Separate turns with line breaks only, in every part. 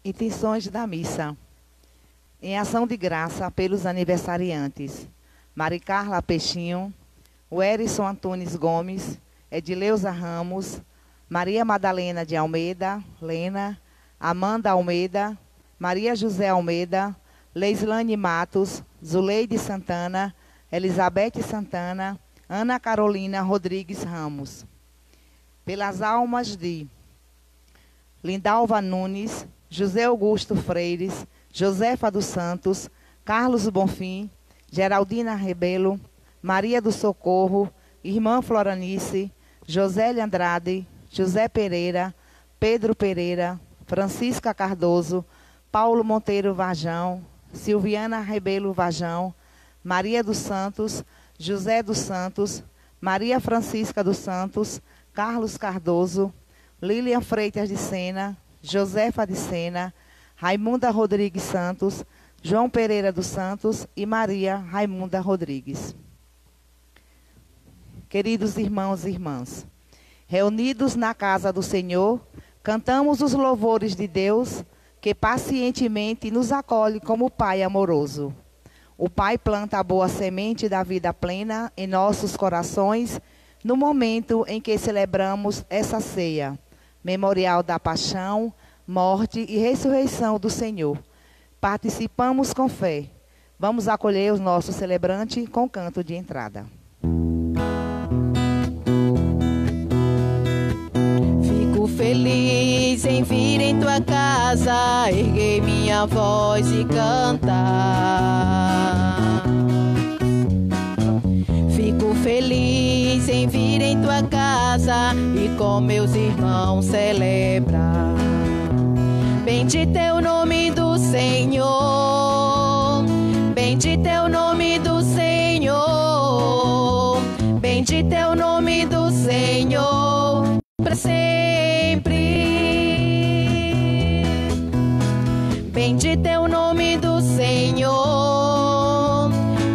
Intenções da missa. Em ação de graça pelos aniversariantes: Maricarla Peixinho, Werison Antunes Gomes, Edileuza Ramos, Maria Madalena de Almeida, Lena, Amanda Almeida, Maria José Almeida, Leislane Matos, Zuleide Santana, Elizabeth Santana, Ana Carolina Rodrigues Ramos. Pelas almas de Lindalva Nunes, José Augusto Freires, Josefa dos Santos, Carlos Bonfim, Geraldina Rebelo, Maria do Socorro, Irmã Floranice, Josélia Andrade, José Pereira, Pedro Pereira, Francisca Cardoso, Paulo Monteiro Varjão, Silviana Rebelo Varjão, Maria dos Santos, José dos Santos, Maria Francisca dos Santos, Carlos Cardoso, Lilian Freitas de Sena, Josefa de Sena, Raimunda Rodrigues Santos, João Pereira dos Santos e Maria Raimunda Rodrigues. Queridos irmãos e irmãs, reunidos na casa do Senhor, cantamos os louvores de Deus, que pacientemente nos acolhe como Pai amoroso. O Pai planta a boa semente da vida plena em nossos corações, no momento em que celebramos essa ceia, memorial da paixão, morte e ressurreição do Senhor. Participamos com fé. Vamos acolher o nosso celebrante com canto de entrada.
Fico feliz em vir em tua casa, erguei minha voz e cantar. Fico feliz em vir em tua casa e com meus irmãos celebrar. Bendito é o nome do Senhor, bendito é o nome do Senhor, bendito é o nome do Senhor para sempre. Bendito é o nome do Senhor,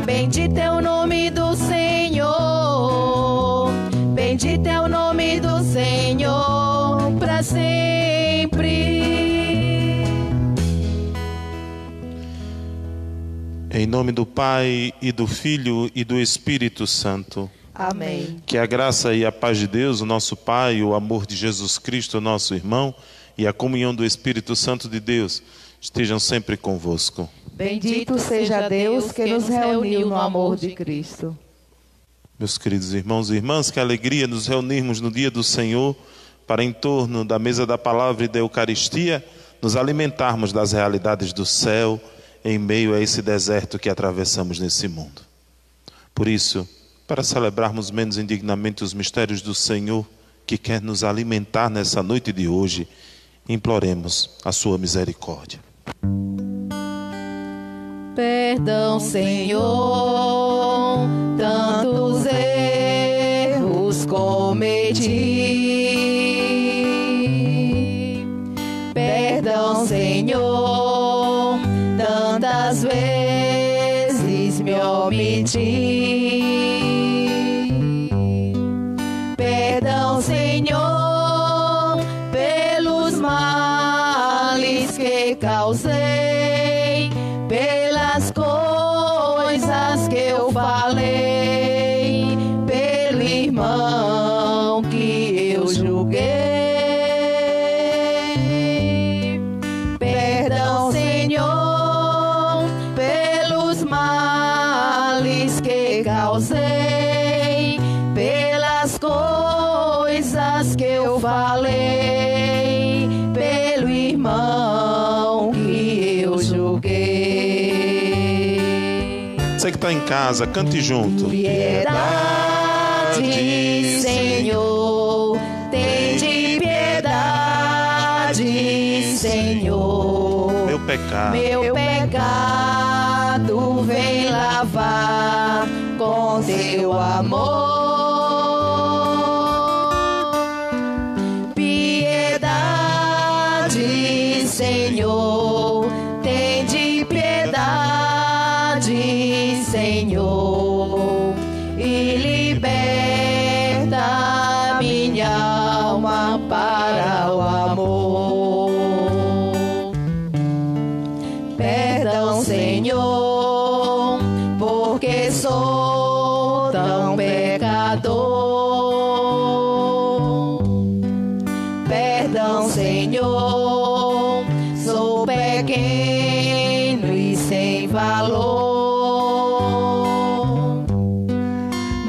bendito é o nome do Senhor, bendito é o nome do Senhor para sempre.
Em nome do Pai, e do Filho, e do Espírito Santo.
Amém.
Que a graça e a paz de Deus, o nosso Pai, o amor de Jesus Cristo, nosso irmão, e a comunhão do Espírito Santo de Deus estejam sempre convosco.
Bendito seja Deus que nos reuniu no amor de Cristo.
Meus queridos irmãos e irmãs, que alegria nos reunirmos no dia do Senhor para, em torno da mesa da palavra e da Eucaristia, nos alimentarmos das realidades do céu em meio a esse deserto que atravessamos nesse mundo. Por isso, para celebrarmos menos indignamente os mistérios do Senhor, que quer nos alimentar nessa noite de hoje, imploremos a sua misericórdia.
Perdão, Senhor, tantos erros cometi. Perdão, Senhor, tantas vezes me omiti. Perdão, Senhor, pelos males que causei, pelas coisas que eu falei, pelo irmão que eu julguei. Perdão, Senhor, pelos males que causei, pelas coisas que eu falei, pelo irmão que eu julguei.
Você que está em casa, cante junto.
Piedade, Senhor, tende piedade, Senhor.
Meu pecado.
Meu pecado vem lavar com teu amor. Piedade, Senhor, tende piedade, Senhor, e liberta minha alma para o amor. Senhor, sou pequeno e sem valor,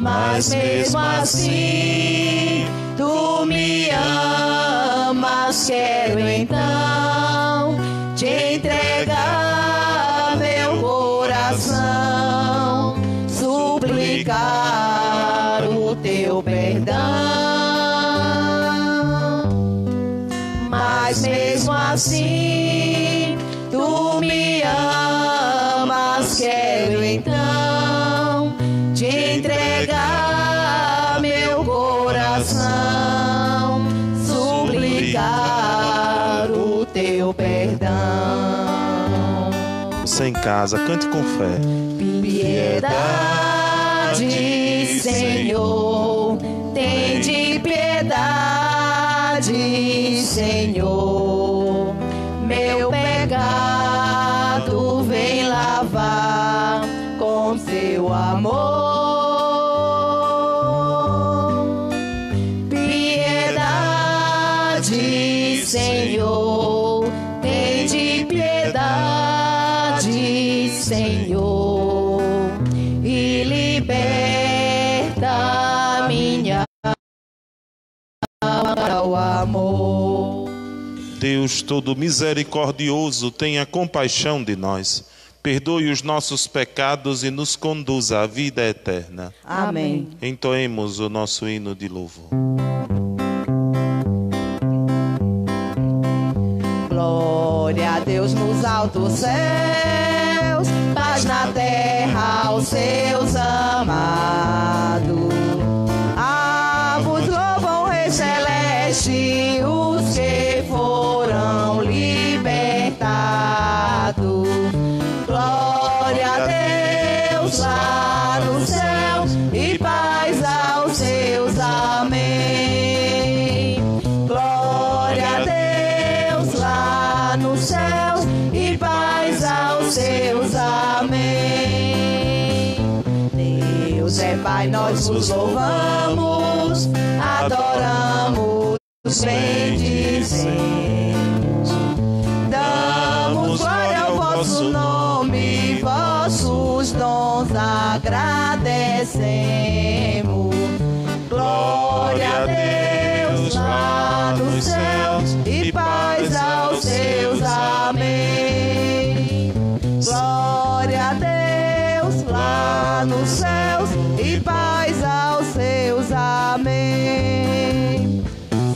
mas mesmo assim tu me amas. Quero então te entregar meu coração, suplicar o teu perdão. Mas mesmo assim tu me amas. Quero então te entregar meu coração, suplicar o teu perdão.
Você em casa, cante com fé.
Piedade, Senhor, tem de piedade, Senhor. Meu pecado vem lavar com seu amor. Piedade, Senhor, tem de piedade, Senhor, e liberta minha alma ao amor.
Deus todo misericordioso, tenha compaixão de nós, perdoe os nossos pecados e nos conduza à vida eterna.
Amém.
Entoemos o nosso hino de louvor.
Glória a Deus nos altos céus, paz na terra aos seus amados. Vos louvam, Rei Celeste, os que foram libertados. Glória a Deus lá no céu e paz aos seus. Amém. Glória a Deus lá no céu e paz aos seus. Amém. Deus é Pai, nós vos louvamos, adoramos, bendizemos, damos glória ao vosso nome, vossos dons agradecemos. Glória a Deus lá nos céus e paz aos seus. Amém. Glória a Deus lá nos céus e paz aos seus. Amém.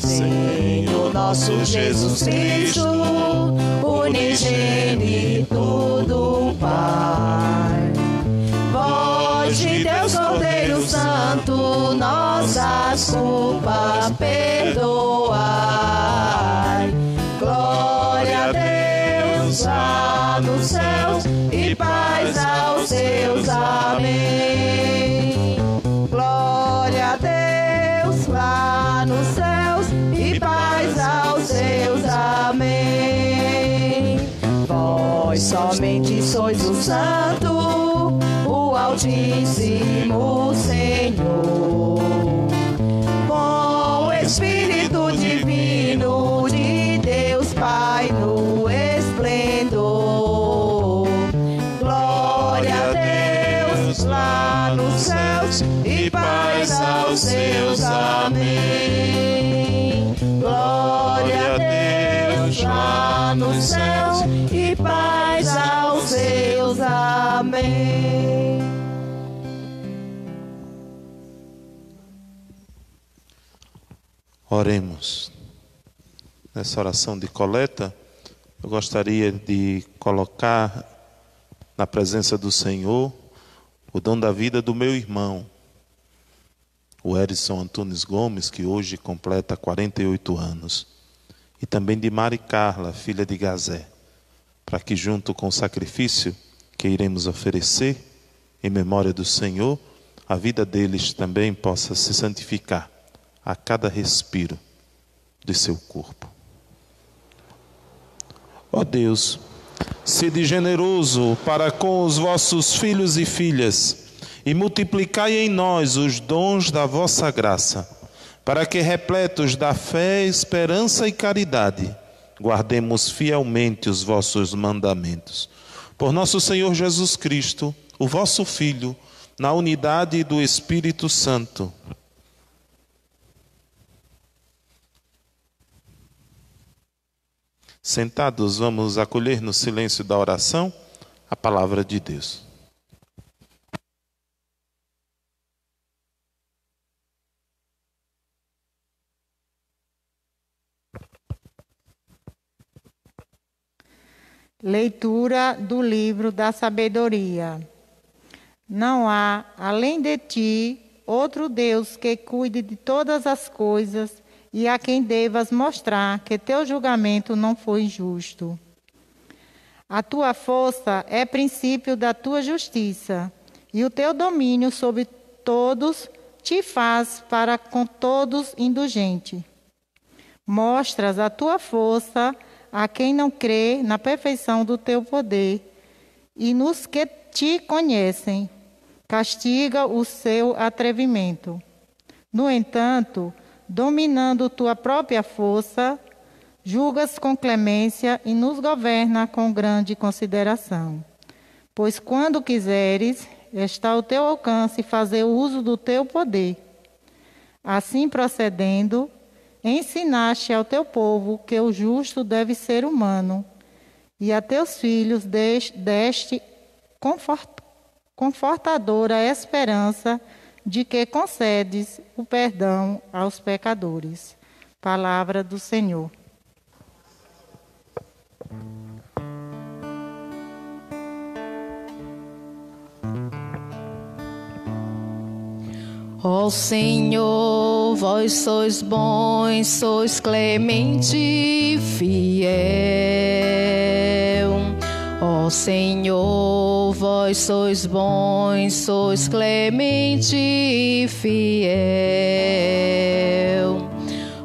Senhor nosso Jesus Cristo, unigênito do Pai, voz de Deus Cordeiro Santo, nossas culpas perdoai. Glória a Deus lá nos céus e paz aos seus. Amém. Glória a Deus lá nos céus e paz aos seus. Amém. Vós somente sois o Santo, o Altíssimo Senhor, com o Espírito Divino de Deus Pai no esplendor. Glória a Deus lá nos céus e paz aos seus. Amém. Glória a Deus lá nos céus e paz aos seus. Amém.
Oremos. Nessa oração de coleta, eu gostaria de colocar na presença do Senhor o dom da vida do meu irmão, o Erison Antunes Gomes, que hoje completa 48 anos, e também de Mari Carla, filha de Gazé, para que junto com o sacrifício que iremos oferecer em memória do Senhor, a vida deles também possa se santificar a cada respiro de seu corpo. Ó Deus, sede generoso para com os vossos filhos e filhas e multiplicai em nós os dons da vossa graça, para que, repletos da fé, esperança e caridade, guardemos fielmente os vossos mandamentos. Por nosso Senhor Jesus Cristo, o vosso Filho, na unidade do Espírito Santo. Sentados, vamos acolher no silêncio da oração a palavra de Deus.
Leitura do livro da sabedoria. Não há, além de ti, outro Deus que cuide de todas as coisas e a quem devas mostrar que teu julgamento não foi injusto. A tua força é princípio da tua justiça, e o teu domínio sobre todos te faz para com todos indulgente. Mostras a tua força a quem não crê na perfeição do teu poder, e nos que te conhecem, castiga o seu atrevimento. No entanto, dominando tua própria força, julgas com clemência e nos governa com grande consideração. Pois quando quiseres, está ao teu alcance fazer uso do teu poder. Assim procedendo, ensinaste ao teu povo que o justo deve ser humano, e a teus filhos deste confortadora esperança de que concedes o perdão aos pecadores. Palavra do Senhor.
Ó Senhor, vós sois bons, sois clemente e fiel. Ó Senhor, vós sois bons, sois clemente e fiel.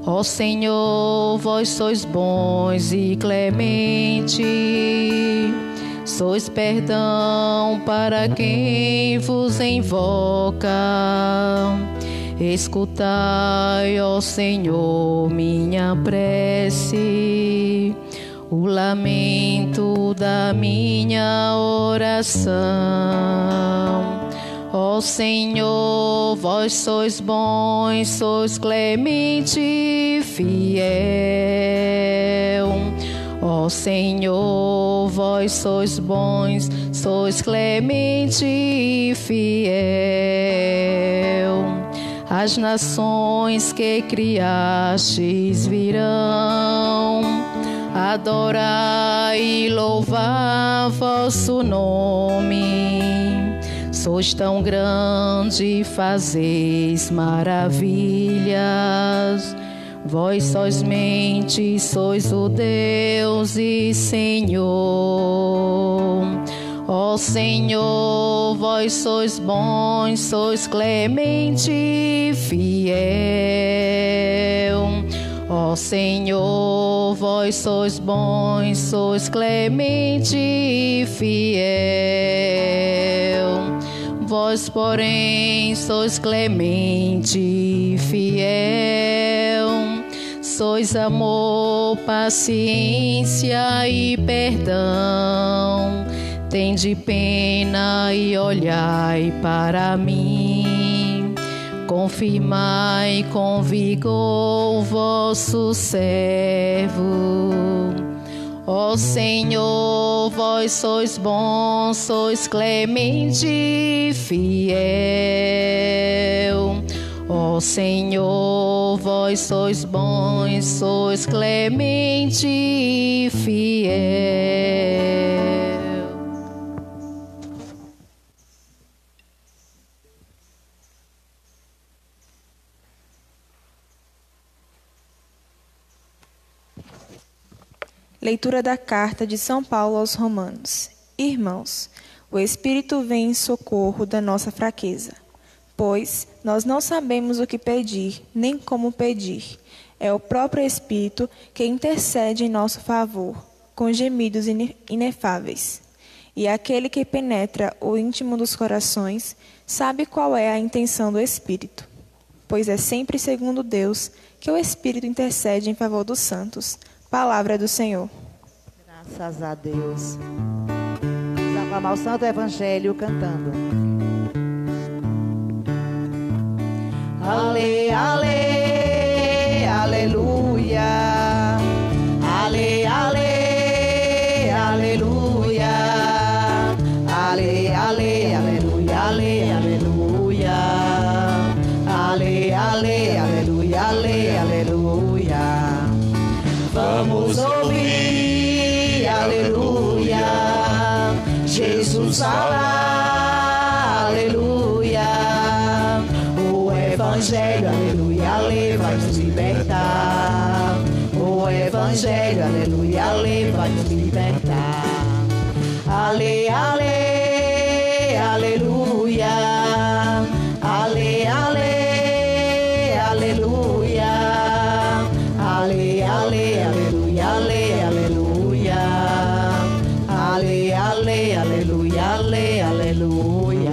Ó Senhor, vós sois bons e clemente, sois perdão para quem vos invoca. Escutai, ó Senhor, minha prece, o lamento da minha oração. Ó Senhor, vós sois bons, sois clemente e fiel. Ó Senhor, vós sois bons, sois clemente e fiel. As nações que criastes virão adorar e louvar vosso nome. Sois tão grande, fazeis maravilhas. Vós somente sois o Deus e Senhor. Ó Senhor, vós sois bons, sois clemente e fiel. Ó Senhor, vós sois bons, sois clemente e fiel. Vós, porém, sois clemente e fiel. Sois amor, paciência e perdão. Tende pena e olhai para mim. Confirmai com vigor o vosso servo. Ó Senhor, vós sois bons, sois clemente e fiel. Ó Senhor, vós sois bons, sois clemente e fiel.
Leitura da carta de São Paulo aos Romanos. Irmãos, o Espírito vem em socorro da nossa fraqueza, pois nós não sabemos o que pedir, nem como pedir. É o próprio Espírito que intercede em nosso favor, com gemidos inefáveis. E aquele que penetra o íntimo dos corações sabe qual é a intenção do Espírito, pois é sempre segundo Deus que o Espírito intercede em favor dos santos. Palavra do Senhor.
Graças a Deus. Vamos aclamar o Santo Evangelho cantando. Ale, ale, aleluia. Ale, ale, aleluia. Ale, ale, aleluia, ale, aleluia. Ale, ale, aleluia, ale, aleluia. Vamos ouvir, aleluia. Jesus fala, aleluia. O Evangelho, aleluia, ale, vai nos libertar. O Evangelho, aleluia, ale, vai nos libertar. Ale, ale, aleluia. Ale, ale, aleluia. Ale, ale, aleluia, ale, aleluia. Ale, ale, aleluia, ale, aleluia.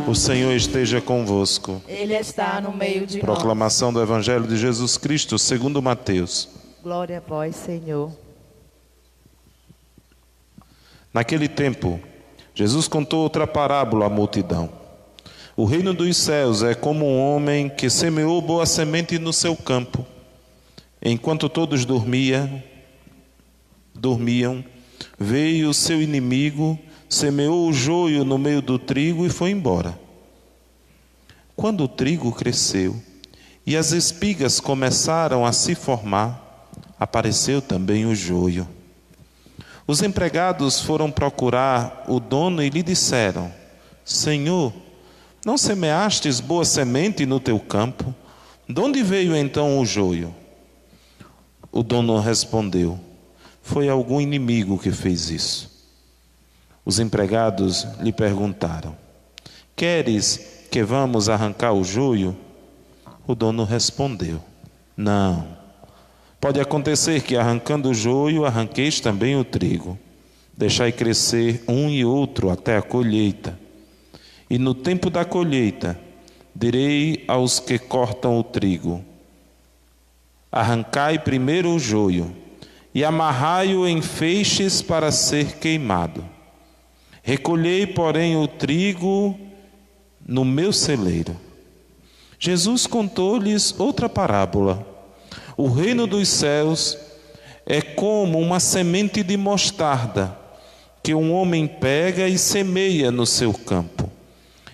O Senhor esteja convosco.
Ele está no meio de nós.
Proclamação do Evangelho de Jesus Cristo, segundo Mateus.
Glória a vós, Senhor.
Naquele tempo, Jesus contou outra parábola à multidão. O reino dos céus é como um homem que semeou boa semente no seu campo. Enquanto todos dormiam, veio o seu inimigo, semeou o joio no meio do trigo e foi embora. Quando o trigo cresceu e as espigas começaram a se formar, apareceu também o joio. Os empregados foram procurar o dono e lhe disseram: Senhor, não semeastes boa semente no teu campo? De onde veio então o joio? O dono respondeu: Foi algum inimigo que fez isso. Os empregados lhe perguntaram: Queres que vamos arrancar o joio? O dono respondeu: Não. Pode acontecer que, arrancando o joio, arranqueis também o trigo. Deixai crescer um e outro até a colheita. E no tempo da colheita, direi aos que cortam o trigo: Arrancai primeiro o joio, e amarrai-o em feixes para ser queimado. Recolhei, porém, o trigo no meu celeiro. Jesus contou-lhes outra parábola. O reino dos céus é como uma semente de mostarda que um homem pega e semeia no seu campo.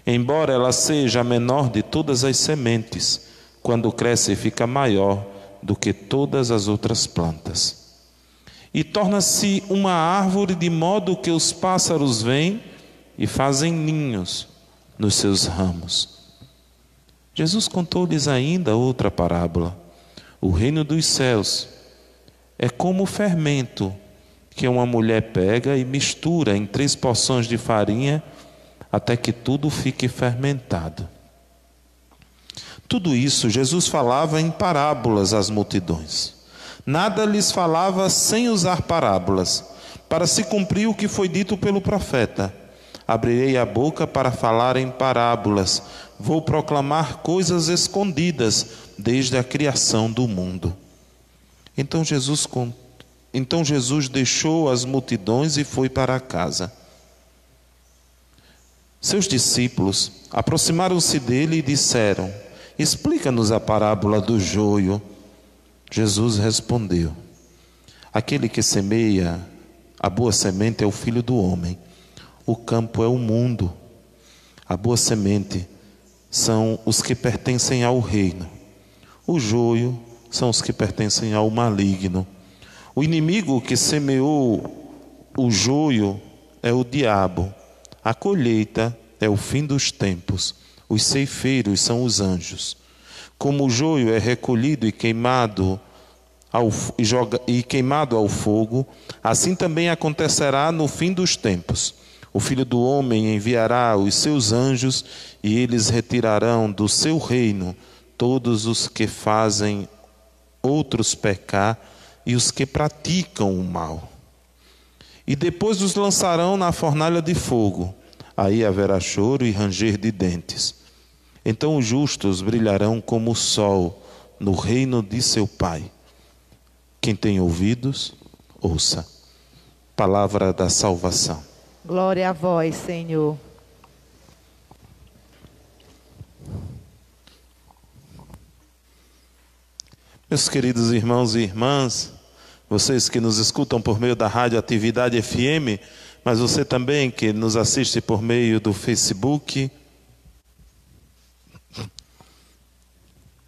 Embora ela seja a menor de todas as sementes, quando cresce fica maior do que todas as outras plantas. E torna-se uma árvore de modo que os pássaros vêm e fazem ninhos nos seus ramos. Jesus contou-lhes ainda outra parábola. O reino dos céus é como o fermento que uma mulher pega e mistura em 3 porções de farinha até que tudo fique fermentado. Tudo isso Jesus falava em parábolas às multidões. Nada lhes falava sem usar parábolas, para se cumprir o que foi dito pelo profeta: Abrirei a boca para falar em parábolas, vou proclamar coisas escondidas desde a criação do mundo. Então Jesus deixou as multidões e foi para casa. Seus discípulos aproximaram-se dele e disseram: Explica-nos a parábola do joio. Jesus respondeu: Aquele que semeia a boa semente é o Filho do Homem. O campo é o mundo. A boa semente são os que pertencem ao reino. O joio são os que pertencem ao maligno. O inimigo que semeou o joio é o diabo. A colheita é o fim dos tempos. Os ceifeiros são os anjos. Como o joio é recolhido e queimado ao fogo, assim também acontecerá no fim dos tempos. O Filho do Homem enviará os seus anjos e eles retirarão do seu reino todos os que fazem outros pecar e os que praticam o mal. E depois os lançarão na fornalha de fogo. Aí haverá choro e ranger de dentes. Então os justos brilharão como o sol no reino de seu Pai. Quem tem ouvidos, ouça. Palavra da salvação.
Glória a vós, Senhor.
Meus queridos irmãos e irmãs, vocês que nos escutam por meio da Rádio Atividade FM, mas você também que nos assiste por meio do Facebook.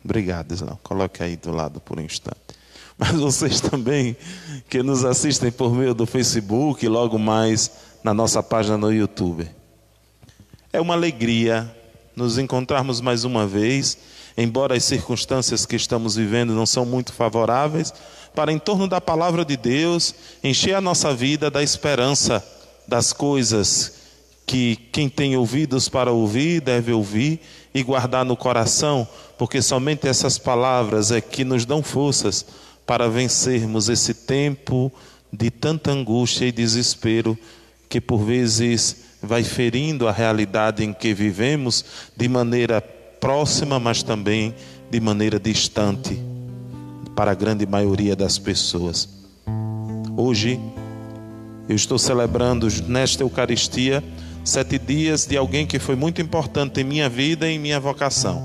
Obrigado, Islão. Coloque aí do lado por um instante. Mas vocês também que nos assistem por meio do Facebook e logo mais na nossa página no YouTube. É uma alegria nos encontrarmos mais uma vez, embora as circunstâncias que estamos vivendo não são muito favoráveis, para em torno da palavra de Deus, encher a nossa vida da esperança das coisas que quem tem ouvidos para ouvir deve ouvir e guardar no coração, porque somente essas palavras é que nos dão forças para vencermos esse tempo de tanta angústia e desespero que por vezes vai ferindo a realidade em que vivemos de maneira próxima, mas também de maneira distante para a grande maioria das pessoas. Hoje eu estou celebrando nesta Eucaristia 7 dias de alguém que foi muito importante em minha vida e em minha vocação.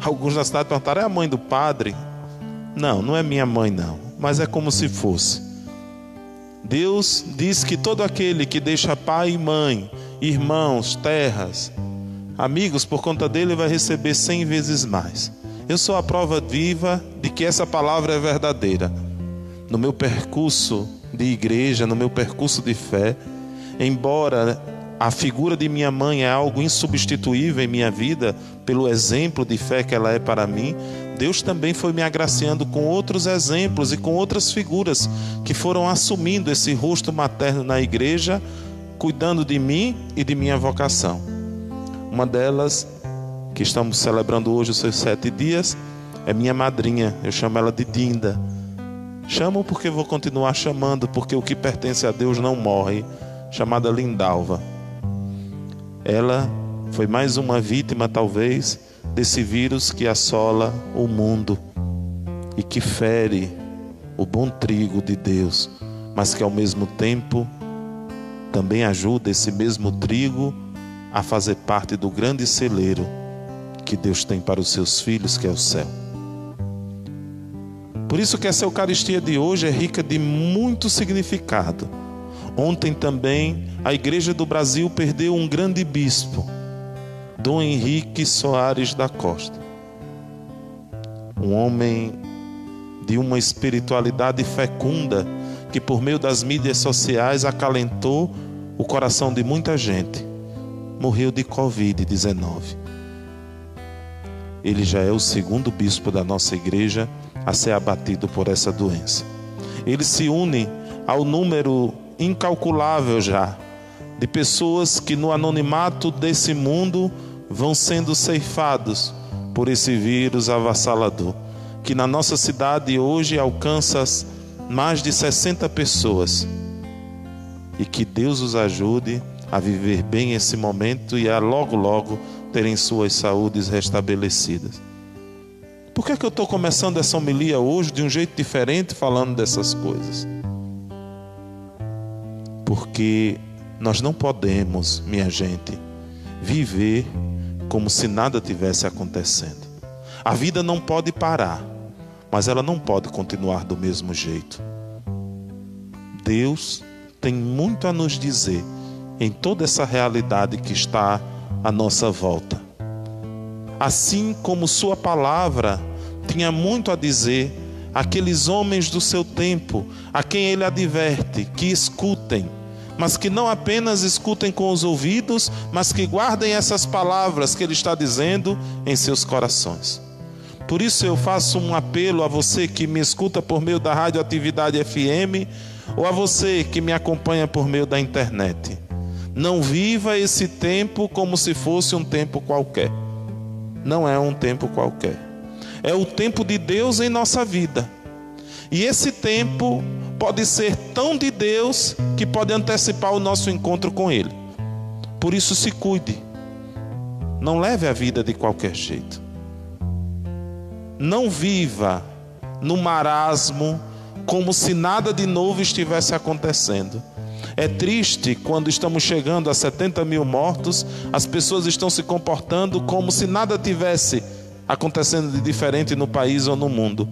Alguns na cidade perguntaram: é a mãe do padre? Não, não é minha mãe não, mas é como se fosse. Deus diz que todo aquele que deixa pai e mãe, irmãos, terras, amigos, por conta dele vai receber 100 vezes mais. Eu sou a prova viva de que essa palavra é verdadeira. No meu percurso de igreja, no meu percurso de fé, embora a figura de minha mãe é algo insubstituível em minha vida, pelo exemplo de fé que ela é para mim, Deus também foi me agraciando com outros exemplos e com outras figuras que foram assumindo esse rosto materno na igreja, cuidando de mim e de minha vocação. Uma delas, que estamos celebrando hoje os seus 7 dias, é minha madrinha. Eu chamo ela de Dinda. Chamo porque vou continuar chamando, porque o que pertence a Deus não morre. Chamada Lindalva. Ela foi mais uma vítima, talvez, desse vírus que assola o mundo e que fere o bom trigo de Deus, mas que ao mesmo tempo também ajuda esse mesmo trigo a fazer parte do grande celeiro que Deus tem para os seus filhos, que é o céu. Por isso que essa Eucaristia de hoje é rica de muito significado. Ontem também a Igreja do Brasil perdeu um grande bispo, Dom Henrique Soares da Costa. Um homem de uma espiritualidade fecunda, que por meio das mídias sociais acalentou o coração de muita gente. Morreu de Covid-19. Ele já é o 2º bispo da nossa igreja a ser abatido por essa doença. Ele se une ao número incalculável já de pessoas que no anonimato desse mundo vão sendo ceifados por esse vírus avassalador, que na nossa cidade hoje alcança mais de 60 pessoas, e que Deus os ajude a viver bem esse momento e a logo terem suas saúdes restabelecidas. Por que eu estou começando essa homilia hoje de um jeito diferente, falando dessas coisas? Porque nós não podemos, minha gente, viver como se nada tivesse acontecendo. A vida não pode parar, mas ela não pode continuar do mesmo jeito. Deus tem muito a nos dizer em toda essa realidade que está à nossa volta. Assim como sua palavra tinha muito a dizer àqueles homens do seu tempo, a quem ele adverte que escutem, mas que não apenas escutem com os ouvidos, mas que guardem essas palavras que ele está dizendo em seus corações. Por isso eu faço um apelo a você que me escuta por meio da Rádio Atividade FM, ou a você que me acompanha por meio da internet. Não viva esse tempo como se fosse um tempo qualquer. Não é um tempo qualquer. É o tempo de Deus em nossa vida. E esse tempo pode ser tão de Deus que pode antecipar o nosso encontro com Ele. Por isso se cuide. não leve a vida de qualquer jeito. Não viva no marasmo como se nada de novo estivesse acontecendo. É triste quando estamos chegando a 70 mil mortos, as pessoas estão se comportando como se nada tivesse acontecendo de diferente no país ou no mundo.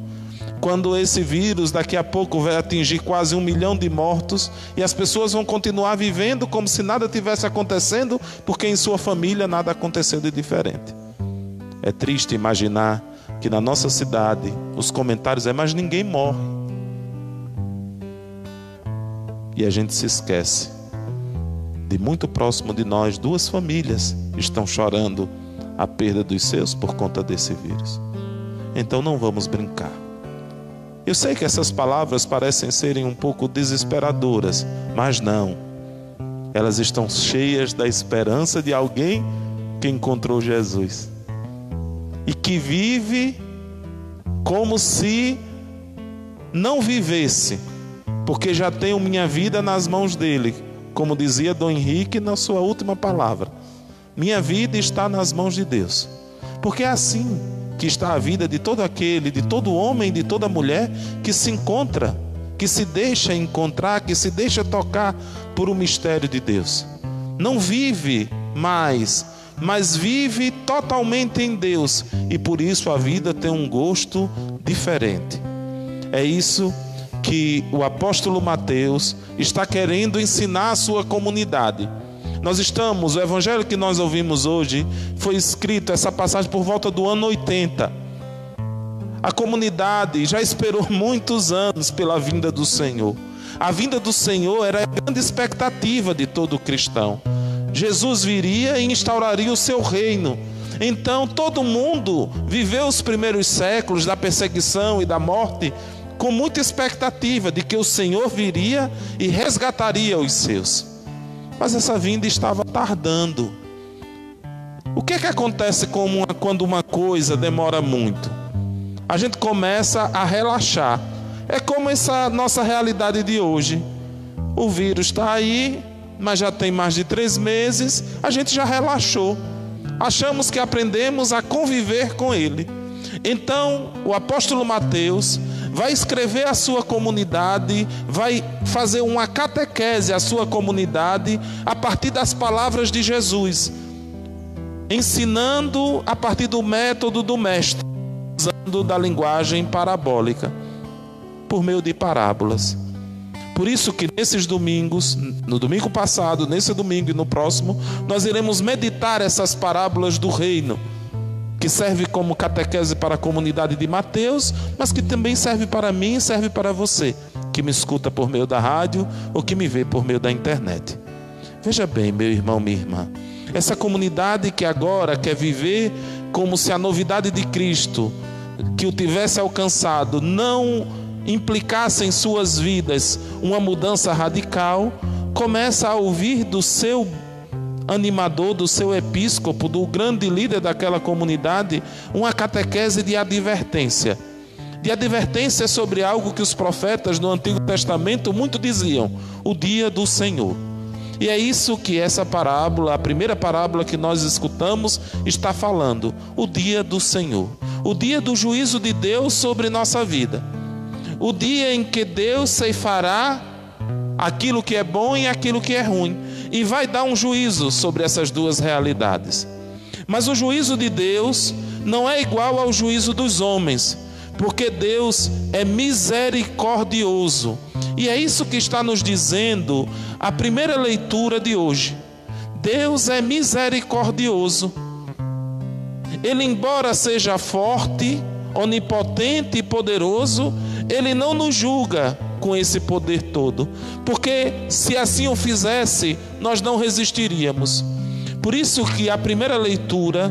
Quando esse vírus daqui a pouco vai atingir quase 1 milhão de mortos e as pessoas vão continuar vivendo como se nada tivesse acontecendo, porque em sua família nada aconteceu de diferente. É triste imaginar que na nossa cidade os comentários mas ninguém morre. E a gente se esquece de muito próximo de nós, 2 famílias estão chorando a perda dos seus por conta desse vírus. Então não vamos brincar. Eu sei que essas palavras parecem serem um pouco desesperadoras, mas não. Elas estão cheias da esperança de alguém que encontrou Jesus e que vive como se não vivesse, porque já tenho minha vida nas mãos dele, como dizia Dom Henrique na sua última palavra. Minha vida está nas mãos de Deus, porque é assim que está a vida de todo aquele, de todo homem, de toda mulher que se encontra, que se deixa encontrar, que se deixa tocar por um mistério de Deus. Não vive mais, mas vive totalmente em Deus, e por isso a vida tem um gosto diferente. É isso que o apóstolo Mateus está querendo ensinar à sua comunidade. O evangelho que nós ouvimos hoje foi escrito, essa passagem, por volta do ano 80. A comunidade já esperou muitos anos pela vinda do Senhor. A vinda do Senhor era a grande expectativa de todo cristão. Jesus viria e instauraria o seu reino. Então todo mundo viveu os primeiros séculos da perseguição e da morte com muita expectativa de que o Senhor viria e resgataria os seus. Mas essa vinda estava tardando. O que é que acontece quando uma coisa demora muito? A gente começa a relaxar. É como essa nossa realidade de hoje. O vírus está aí, mas já tem mais de 3 meses, a gente já relaxou. Achamos que aprendemos a conviver com ele. Então, o apóstolo Mateus vai escrever à sua comunidade, vai fazer uma catequese à sua comunidade a partir das palavras de Jesus, ensinando a partir do método do mestre, usando da linguagem parabólica, por meio de parábolas. Por isso que nesses domingos, no domingo passado, nesse domingo e no próximo, nós iremos meditar essas parábolas do reino, que serve como catequese para a comunidade de Mateus, mas que também serve para mim e serve para você, que me escuta por meio da rádio ou que me vê por meio da internet. Veja bem, meu irmão, minha irmã, essa comunidade que agora quer viver como se a novidade de Cristo, que o tivesse alcançado, não implicasse em suas vidas uma mudança radical, começa a ouvir do seu animador, do seu episcopo, do grande líder daquela comunidade, uma catequese de advertência sobre algo que os profetas no Antigo Testamento muito diziam: o dia do Senhor. E é isso que essa parábola, a primeira parábola que nós escutamos, está falando: o dia do Senhor, o dia do juízo de Deus sobre nossa vida, o dia em que Deus ceifará aquilo que é bom e aquilo que é ruim, e vai dar um juízo sobre essas duas realidades. Mas o juízo de Deus não é igual ao juízo dos homens, porque Deus é misericordioso. E é isso que está nos dizendo a primeira leitura de hoje. Deus é misericordioso. Ele, embora seja forte, onipotente e poderoso, Ele não nos julga com esse poder todo, porque se assim o fizesse, nós não resistiríamos. Por isso que a primeira leitura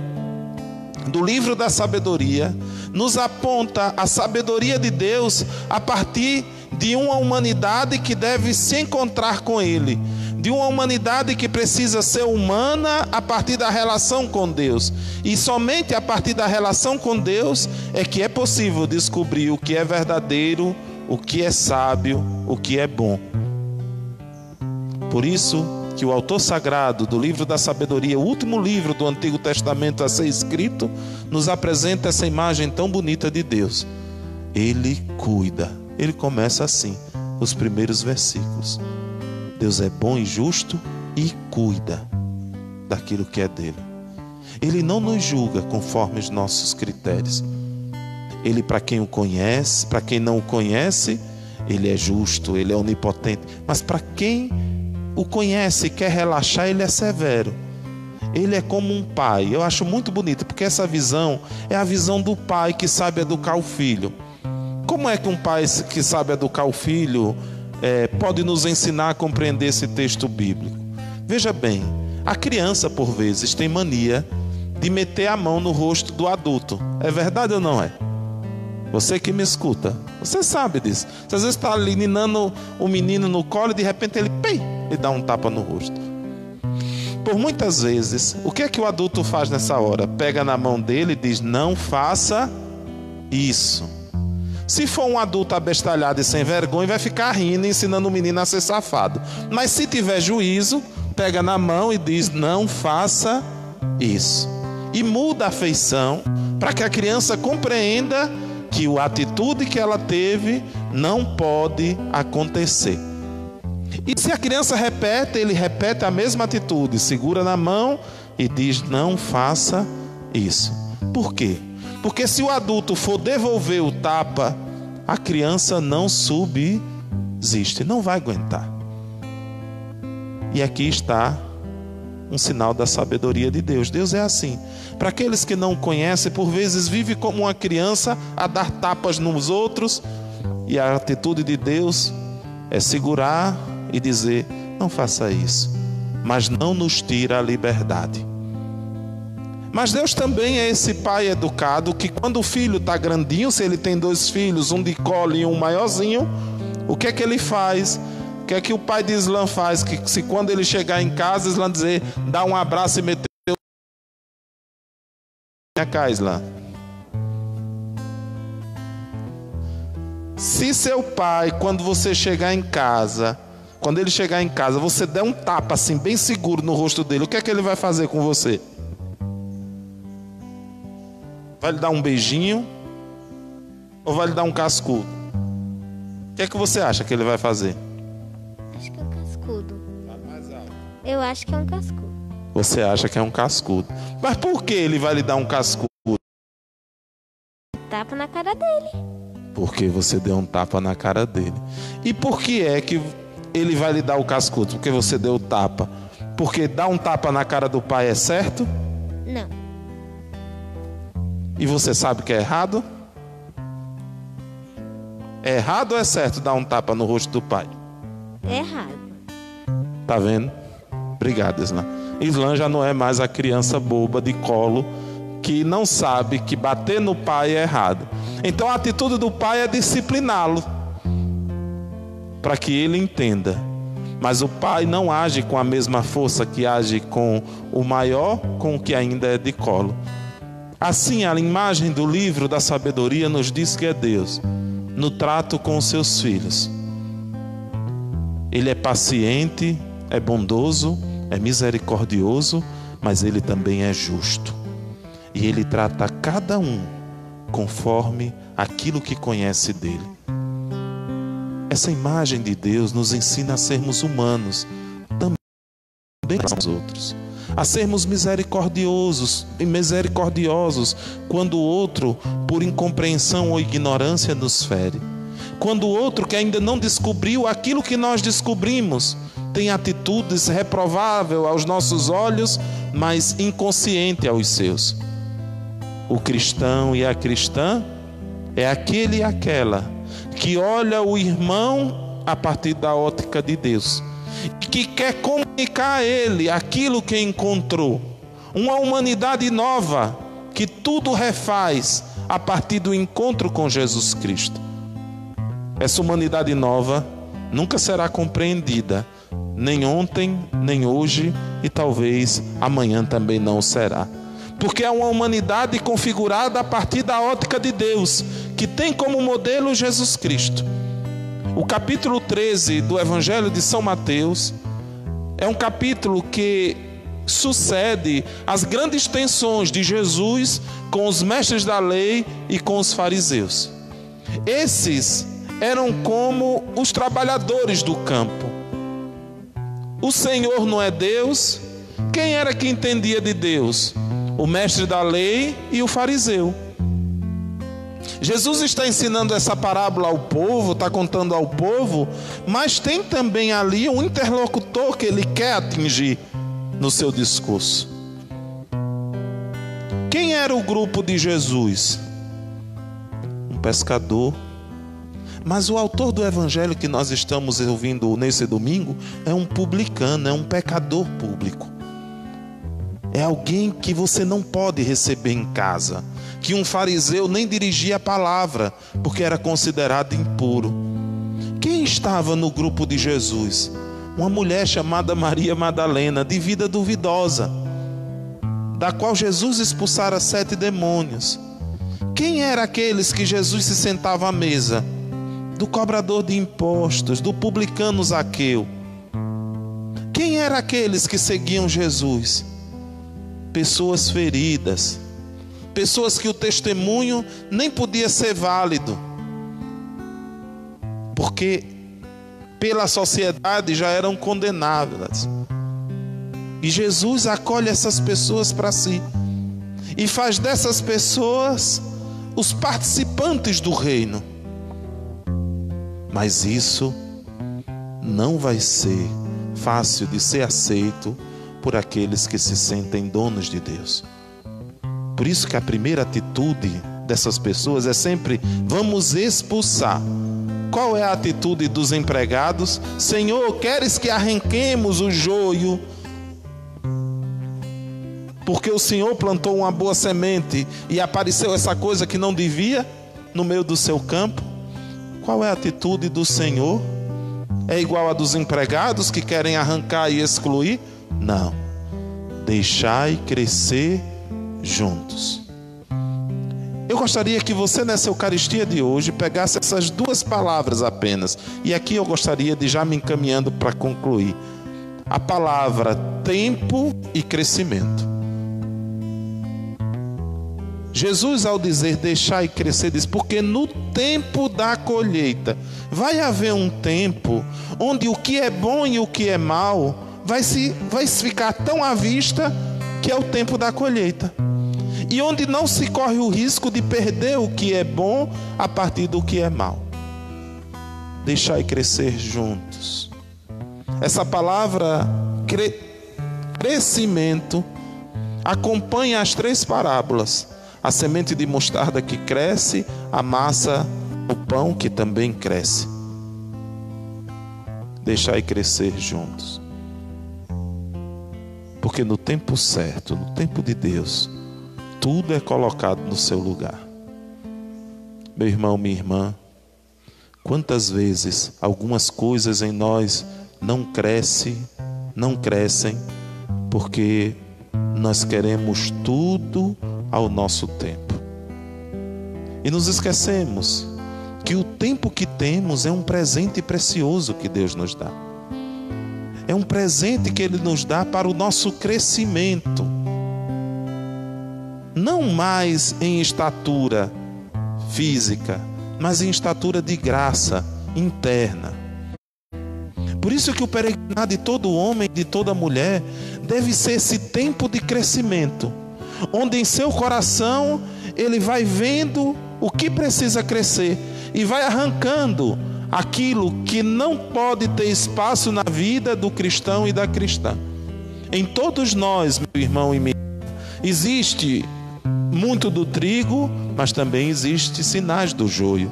do livro da sabedoria nos aponta a sabedoria de Deus a partir de uma humanidade que deve se encontrar com Ele, de uma humanidade que precisa ser humana a partir da relação com Deus, e somente a partir da relação com Deus é que é possível descobrir o que é verdadeiro, o que é sábio, o que é bom. Por isso, que o autor sagrado do livro da sabedoria, o último livro do Antigo Testamento a ser escrito, nos apresenta essa imagem tão bonita de Deus. Ele cuida. Ele começa assim, os primeiros versículos. Deus é bom e justo e cuida daquilo que é dele. Ele não nos julga conforme os nossos critérios. Ele, para quem o conhece, para quem não o conhece, ele é justo, ele é onipotente. Mas para quem o conhece e quer relaxar, ele é severo. Ele é como um pai. Eu acho muito bonito, porque essa visão é a visão do pai que sabe educar o filho. Como é que um pai que sabe educar o filho pode nos ensinar a compreender esse texto bíblico? Veja bem, a criança por vezes tem mania de meter a mão no rosto do adulto. É verdade ou não é? Você que me escuta, você sabe disso. Você às vezes está ali ninando o menino no colo e de repente ele dá um tapa no rosto. Por muitas vezes, o que é que o adulto faz nessa hora? Pega na mão dele e diz: não faça isso. Se for um adulto abestalhado e sem vergonha, vai ficar rindo, ensinando o menino a ser safado. Mas se tiver juízo, pega na mão e diz: não faça isso. E muda a feição para que a criança compreenda que a atitude que ela teve não pode acontecer. E se a criança repete, ele repete a mesma atitude, segura na mão e diz: não faça isso. Por quê? Porque se o adulto for devolver o tapa, a criança não subsiste, não vai aguentar. E aqui está um sinal da sabedoria de Deus. Deus é assim. Para aqueles que não o conhecem, por vezes vive como uma criança a dar tapas nos outros, e a atitude de Deus é segurar e dizer: não faça isso, mas não nos tira a liberdade. Mas Deus também é esse pai educado que quando o filho está grandinho, se ele tem 2 filhos, um de colo e um maiorzinho, o que é que ele faz? O que é que o pai de Islã faz? Que se quando ele chegar em casa, Islã dizer: dá um abraço e meter minha cá, Islã. Se seu pai, quando você chegar em casa, quando ele chegar em casa, você der um tapa assim, bem seguro no rosto dele, o que é que ele vai fazer com você? Vai lhe dar um beijinho? Ou vai lhe dar um cascudo? O que é que você acha que ele vai fazer?
Acho que é um cascudo. Eu acho que é um cascudo.
Você acha que é um cascudo. Mas por que ele vai lhe dar um cascudo?
Tapa na cara dele.
Porque você deu um tapa na cara dele. E por que é que ele vai lhe dar o cascudo? Porque você deu o tapa. Porque dar um tapa na cara do pai é certo?
Não.
E você sabe que é errado? É errado ou é certo dar um tapa no rosto do pai?
É errado.
Tá vendo? Obrigado, Islã. Islã já não é mais a criança boba de colo que não sabe que bater no pai é errado. Então a atitude do pai é discipliná-lo para que ele entenda. Mas o pai não age com a mesma força que age com o maior, com o que ainda é de colo. Assim, a imagem do livro da sabedoria nos diz que é Deus no trato com os seus filhos. Ele é paciente, é bondoso, é misericordioso, mas ele também é justo. E ele trata cada um conforme aquilo que conhece dele. Essa imagem de Deus nos ensina a sermos humanos, também aos outros. A sermos misericordiosos e misericordiosos quando o outro, por incompreensão ou ignorância, nos fere. Quando o outro que ainda não descobriu aquilo que nós descobrimos, tem atitudes reprováveis aos nossos olhos, mas inconsciente aos seus. O cristão e a cristã é aquele e aquela que olha o irmão a partir da ótica de Deus, que quer comunicar a ele aquilo que encontrou, uma humanidade nova que tudo refaz a partir do encontro com Jesus Cristo. Essa humanidade nova nunca será compreendida, nem ontem, nem hoje, e talvez amanhã também não será, porque é uma humanidade configurada a partir da ótica de Deus, que tem como modelo Jesus Cristo. O capítulo 13 do Evangelho de São Mateus É um capítulo que sucede as grandes tensões de Jesus com os mestres da lei e com os fariseus. Esses eram como os trabalhadores do campo. O Senhor não é Deus. Quem era que entendia de Deus? O mestre da lei e o fariseu. Jesus está ensinando essa parábola ao povo, está contando ao povo, mas tem também ali um interlocutor que ele quer atingir no seu discurso. Quem era o grupo de Jesus? Um pescador. Mas o autor do evangelho que nós estamos ouvindo nesse domingo é um publicano, é um pecador público. É alguém que você não pode receber em casa, que um fariseu nem dirigia a palavra, porque era considerado impuro. Quem estava no grupo de Jesus? Uma mulher chamada Maria Madalena, de vida duvidosa, da qual Jesus expulsara 7 demônios. Quem eram aqueles que Jesus se sentava à mesa? Do cobrador de impostos, do publicano Zaqueu. Quem eram aqueles que seguiam Jesus? Pessoas feridas, pessoas que o testemunho nem podia ser válido, porque pela sociedade já eram condenáveis. E Jesus acolhe essas pessoas para si e faz dessas pessoas os participantes do reino. Mas isso não vai ser fácil de ser aceito por aqueles que se sentem donos de Deus. Por isso que a primeira atitude dessas pessoas é sempre: vamos expulsar. Qual é a atitude dos empregados? Senhor, queres que arranquemos o joio? Porque o Senhor plantou uma boa semente e apareceu essa coisa que não devia no meio do seu campo. Qual é a atitude do Senhor? É igual a dos empregados que querem arrancar e excluir? Não. Deixai crescer juntos. Eu gostaria que você nessa Eucaristia de hoje pegasse essas 2 palavras apenas. E aqui eu gostaria de já me encaminhando para concluir. A palavra tempo e crescimento. Jesus, ao dizer deixai crescer, diz: porque no tempo da colheita vai haver um tempo onde o que é bom e o que é mal vai ficar tão à vista, que é o tempo da colheita, e onde não se corre o risco de perder o que é bom a partir do que é mal. Deixai crescer juntos. Essa palavra crescimento acompanha as 3 parábolas. A semente de mostarda que cresce, a massa, o pão que também cresce. Deixai crescer juntos. Porque no tempo certo, no tempo de Deus, tudo é colocado no seu lugar. Meu irmão, minha irmã, quantas vezes algumas coisas em nós não crescem, porque nós queremos tudo ao nosso tempo. E nos esquecemos que o tempo que temos é um presente precioso que Deus nos dá. É um presente que Ele nos dá para o nosso crescimento. Não mais em estatura física, mas em estatura de graça interna. Por isso que o peregrinar de todo homem e de toda mulher deve ser esse tempo de crescimento, onde em seu coração ele vai vendo o que precisa crescer e vai arrancando aquilo que não pode ter espaço na vida do cristão e da cristã. Em todos nós, meu irmão e minha irmã, existe muito do trigo, mas também existe sinais do joio.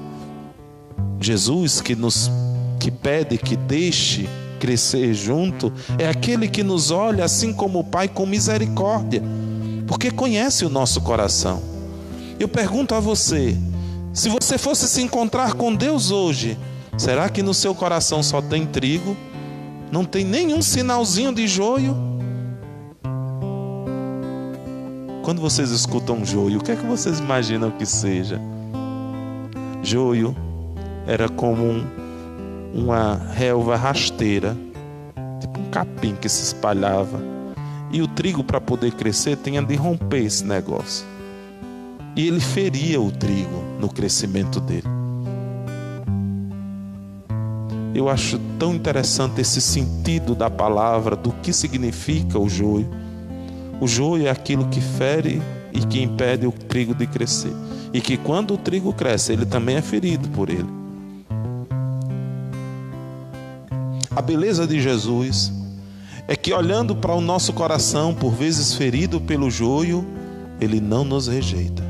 Jesus que pede que deixe crescer junto é aquele que nos olha assim como o Pai, com misericórdia, porque conhece o nosso coração. Eu pergunto a você, se você fosse se encontrar com Deus hoje, será que no seu coração só tem trigo? Não tem nenhum sinalzinho de joio? Quando vocês escutam joio, o que é que vocês imaginam que seja? Joio era como uma relva rasteira, tipo um capim que se espalhava. E o trigo, para poder crescer, tinha de romper esse negócio. E ele feria o trigo no crescimento dele. Eu acho tão interessante esse sentido da palavra, do que significa o joio. O joio é aquilo que fere e que impede o trigo de crescer. E que quando o trigo cresce, ele também é ferido por ele. A beleza de Jesus é que, olhando para o nosso coração, por vezes ferido pelo joio, ele não nos rejeita.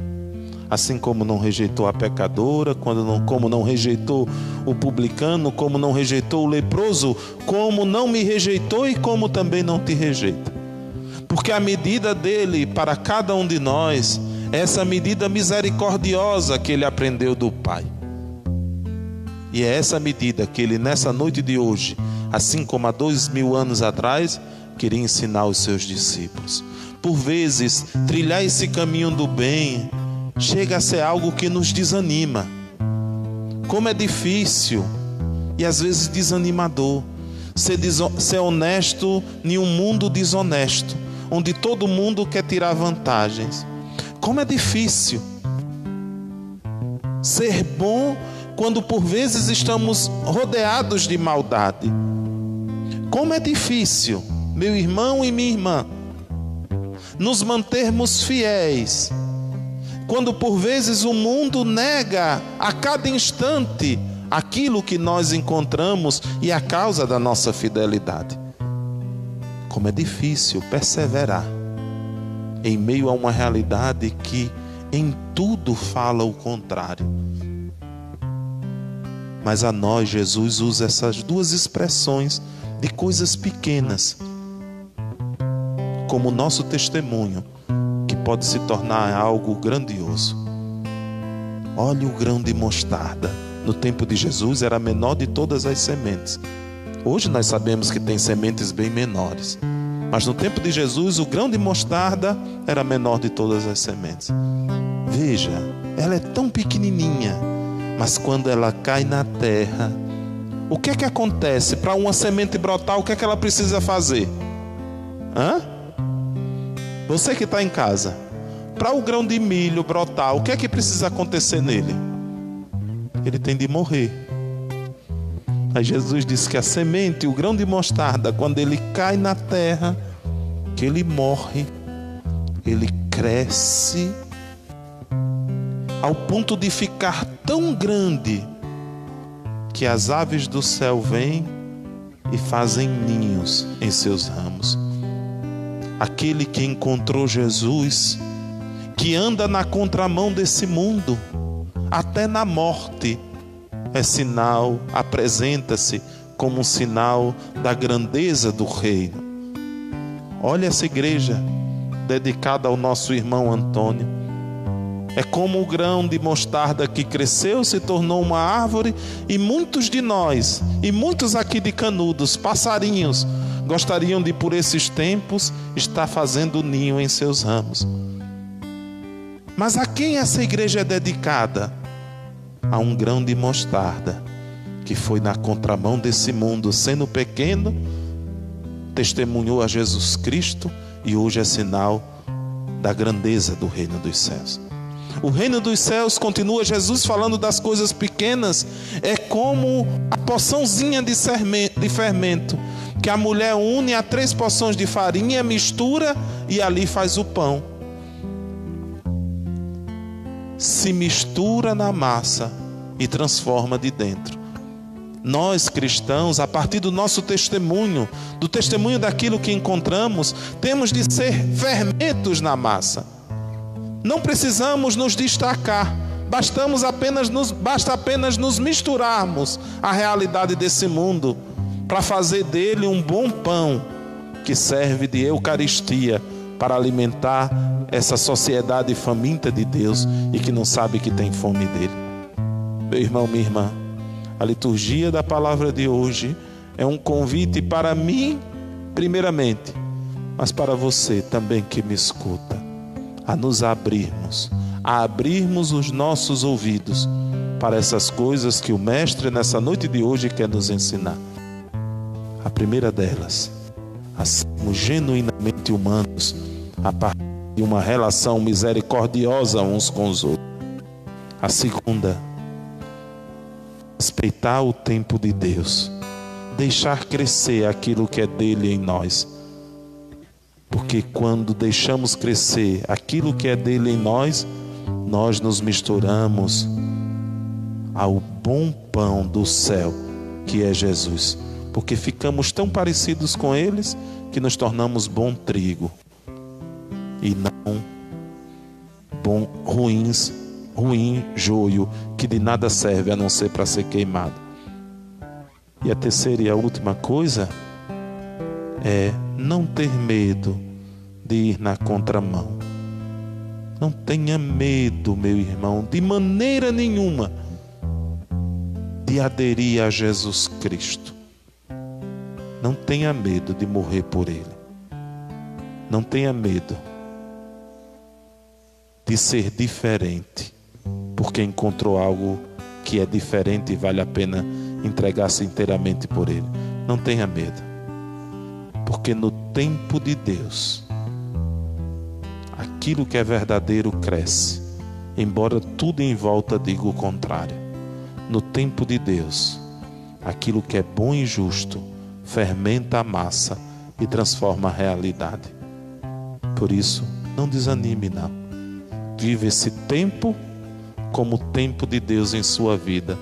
Assim como não rejeitou a pecadora, como não rejeitou o publicano, como não rejeitou o leproso, como não me rejeitou e como também não te rejeita. Porque a medida dele para cada um de nós é essa medida misericordiosa que ele aprendeu do Pai. E é essa medida que ele, nessa noite de hoje, assim como há 2000 anos atrás, queria ensinar aos seus discípulos. Por vezes, trilhar esse caminho do bem chega a ser algo que nos desanima. Como é difícil e às vezes desanimador ser honesto em um mundo desonesto, onde todo mundo quer tirar vantagens. Como é difícil ser bom quando por vezes estamos rodeados de maldade. Como é difícil, meu irmão e minha irmã, nos mantermos fiéis quando por vezes o mundo nega a cada instante aquilo que nós encontramos e a causa da nossa fidelidade. Como é difícil perseverar em meio a uma realidade que em tudo fala o contrário. Mas a nós Jesus usa essas duas expressões de coisas pequenas como nosso testemunho, que pode se tornar algo grandioso. Olha o grão de mostarda. No tempo de Jesus era a menor de todas as sementes. Hoje nós sabemos que tem sementes bem menores, mas no tempo de Jesus o grão de mostarda era a menor de todas as sementes. Veja, ela é tão pequenininha, mas quando ela cai na terra, o que é que acontece? Para uma semente brotar, o que é que ela precisa fazer? Você que está em casa, para o grão de milho brotar, o que é que precisa acontecer nele? Ele tem de morrer. Aí Jesus disse que a semente, o grão de mostarda, quando ele cai na terra, que ele morre, ele cresce ao ponto de ficar tão grande que as aves do céu vêm e fazem ninhos em seus ramos. Aquele que encontrou Jesus, que anda na contramão desse mundo, até na morte, é sinal, apresenta-se como um sinal da grandeza do reino. Olha essa igreja dedicada ao nosso irmão Antônio. É como o grão de mostarda que cresceu, se tornou uma árvore, e muitos de nós, e muitos aqui de Canudos, passarinhos, gostariam de, por esses tempos, estar fazendo ninho em seus ramos. Mas a quem essa igreja é dedicada? A um grão de mostarda, que foi na contramão desse mundo, sendo pequeno, testemunhou a Jesus Cristo e hoje é sinal da grandeza do reino dos céus. O reino dos céus, continua Jesus falando das coisas pequenas, é como a porçãozinha de fermento que a mulher une a 3 porções de farinha, mistura e ali faz o pão. Se mistura na massa e transforma de dentro. Nós cristãos, a partir do nosso testemunho, do testemunho daquilo que encontramos, temos de ser fermentos na massa. Não precisamos nos destacar, basta apenas nos misturarmos à realidade desse mundo para fazer dele um bom pão que serve de Eucaristia para alimentar essa sociedade faminta de Deus e que não sabe que tem fome dele. Meu irmão, minha irmã, a liturgia da palavra de hoje é um convite para mim, primeiramente, mas para você também que me escuta, a nos abrirmos, a abrirmos os nossos ouvidos para essas coisas que o Mestre nessa noite de hoje quer nos ensinar. A primeira delas a sermos genuinamente humanos a partir de uma relação misericordiosa uns com os outros. A segunda, respeitar o tempo de Deus, deixar crescer aquilo que é dele em nós. Porque quando deixamos crescer aquilo que é dele em nós, nós nos misturamos ao bom pão do céu, que é Jesus. Porque ficamos tão parecidos com eles que nos tornamos bom trigo e não ruim joio, que de nada serve a não ser para ser queimado. E a terceira e a última coisa é não ter medo de ir na contramão. Não tenha medo, meu irmão, de maneira nenhuma, de aderir a Jesus Cristo. Não tenha medo de morrer por Ele. Não tenha medo de ser diferente, porque encontrou algo que é diferente e vale a pena entregar-se inteiramente por Ele. Não tenha medo, porque no tempo de Deus, aquilo que é verdadeiro cresce, embora tudo em volta diga o contrário. No tempo de Deus, aquilo que é bom e justo fermenta a massa e transforma a realidade. Por isso, não desanime não. Vive esse tempo como o tempo de Deus em sua vida.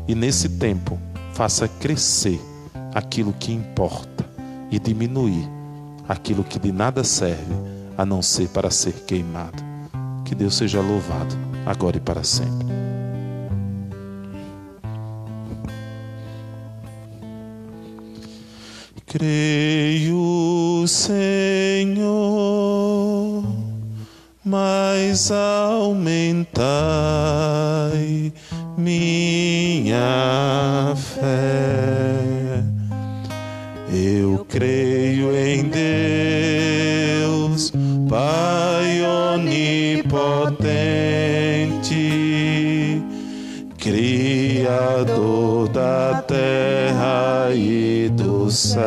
E nesse tempo, faça crescer aquilo que importa e diminuir aquilo que de nada serve a não ser para ser queimado. Que Deus seja louvado, agora e para sempre. Creio, Senhor, mas aumentai minha fé. Eu creio em Deus, Pai onipotente, Criador da terra e do céu.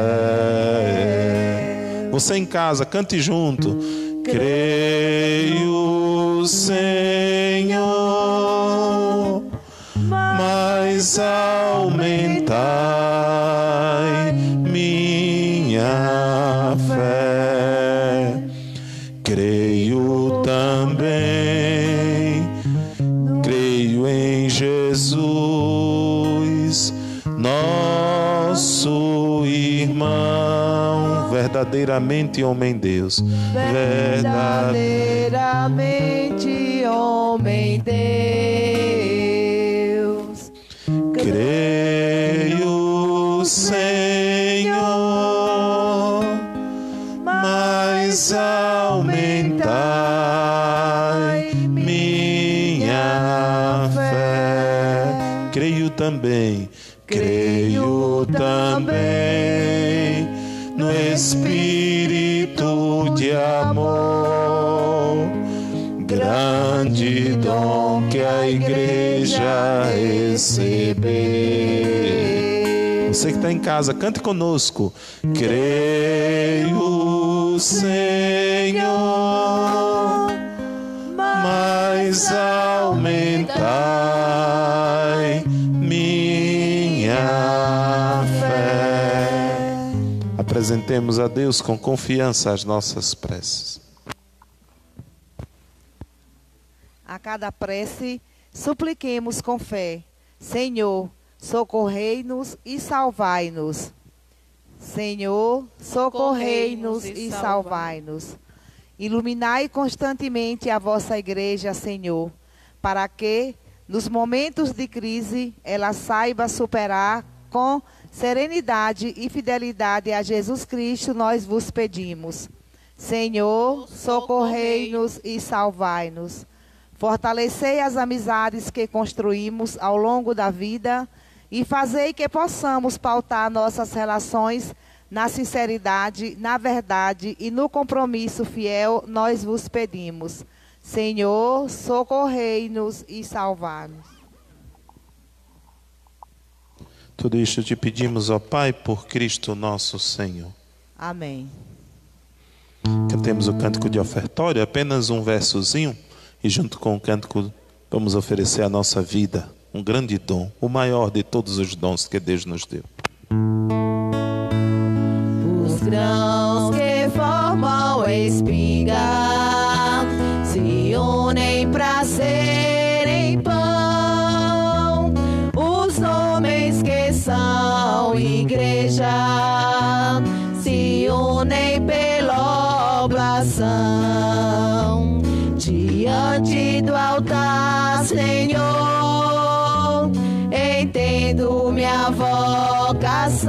Você em casa, cante junto. Creio, Senhor, mas aumentai minha fé. Creio também, creio em Jesus, nosso irmão, verdadeiramente homem-Deus,
verdadeiramente homem-Deus.
Creio, Senhor, mas aumentai minha fé. Creio também, creio também no Espírito de amor, grande dom que a igreja recebeu. Você que está em casa, cante conosco. Creio, Senhor, mas aumentai minha fé. Apresentemos a Deus com confiança as nossas preces.
A cada prece, supliquemos com fé: Senhor, socorrei-nos e salvai-nos. Senhor, socorrei-nos e salvai-nos. Iluminai constantemente a vossa igreja, Senhor, para que, nos momentos de crise, ela saiba superar com serenidade e fidelidade a Jesus Cristo, nós vos pedimos. Senhor, socorrei-nos e salvai-nos. Fortalecei as amizades que construímos ao longo da vida e fazei que possamos pautar nossas relações na sinceridade, na verdade e no compromisso fiel, nós vos pedimos. Senhor, socorrei-nos e salvai-nos.
Tudo isto te pedimos, ó Pai, por Cristo nosso Senhor.
Amém.
Cantemos o cântico de ofertório, apenas um versozinho, e junto com o cântico vamos oferecer a nossa vida, um grande dom, o maior de todos os dons que Deus nos deu.
Os grãos que formam espiga se unem para serem pão. Os homens que são igreja se unem pela oblação. Diante do altar, Senhor, entendo minha vocação.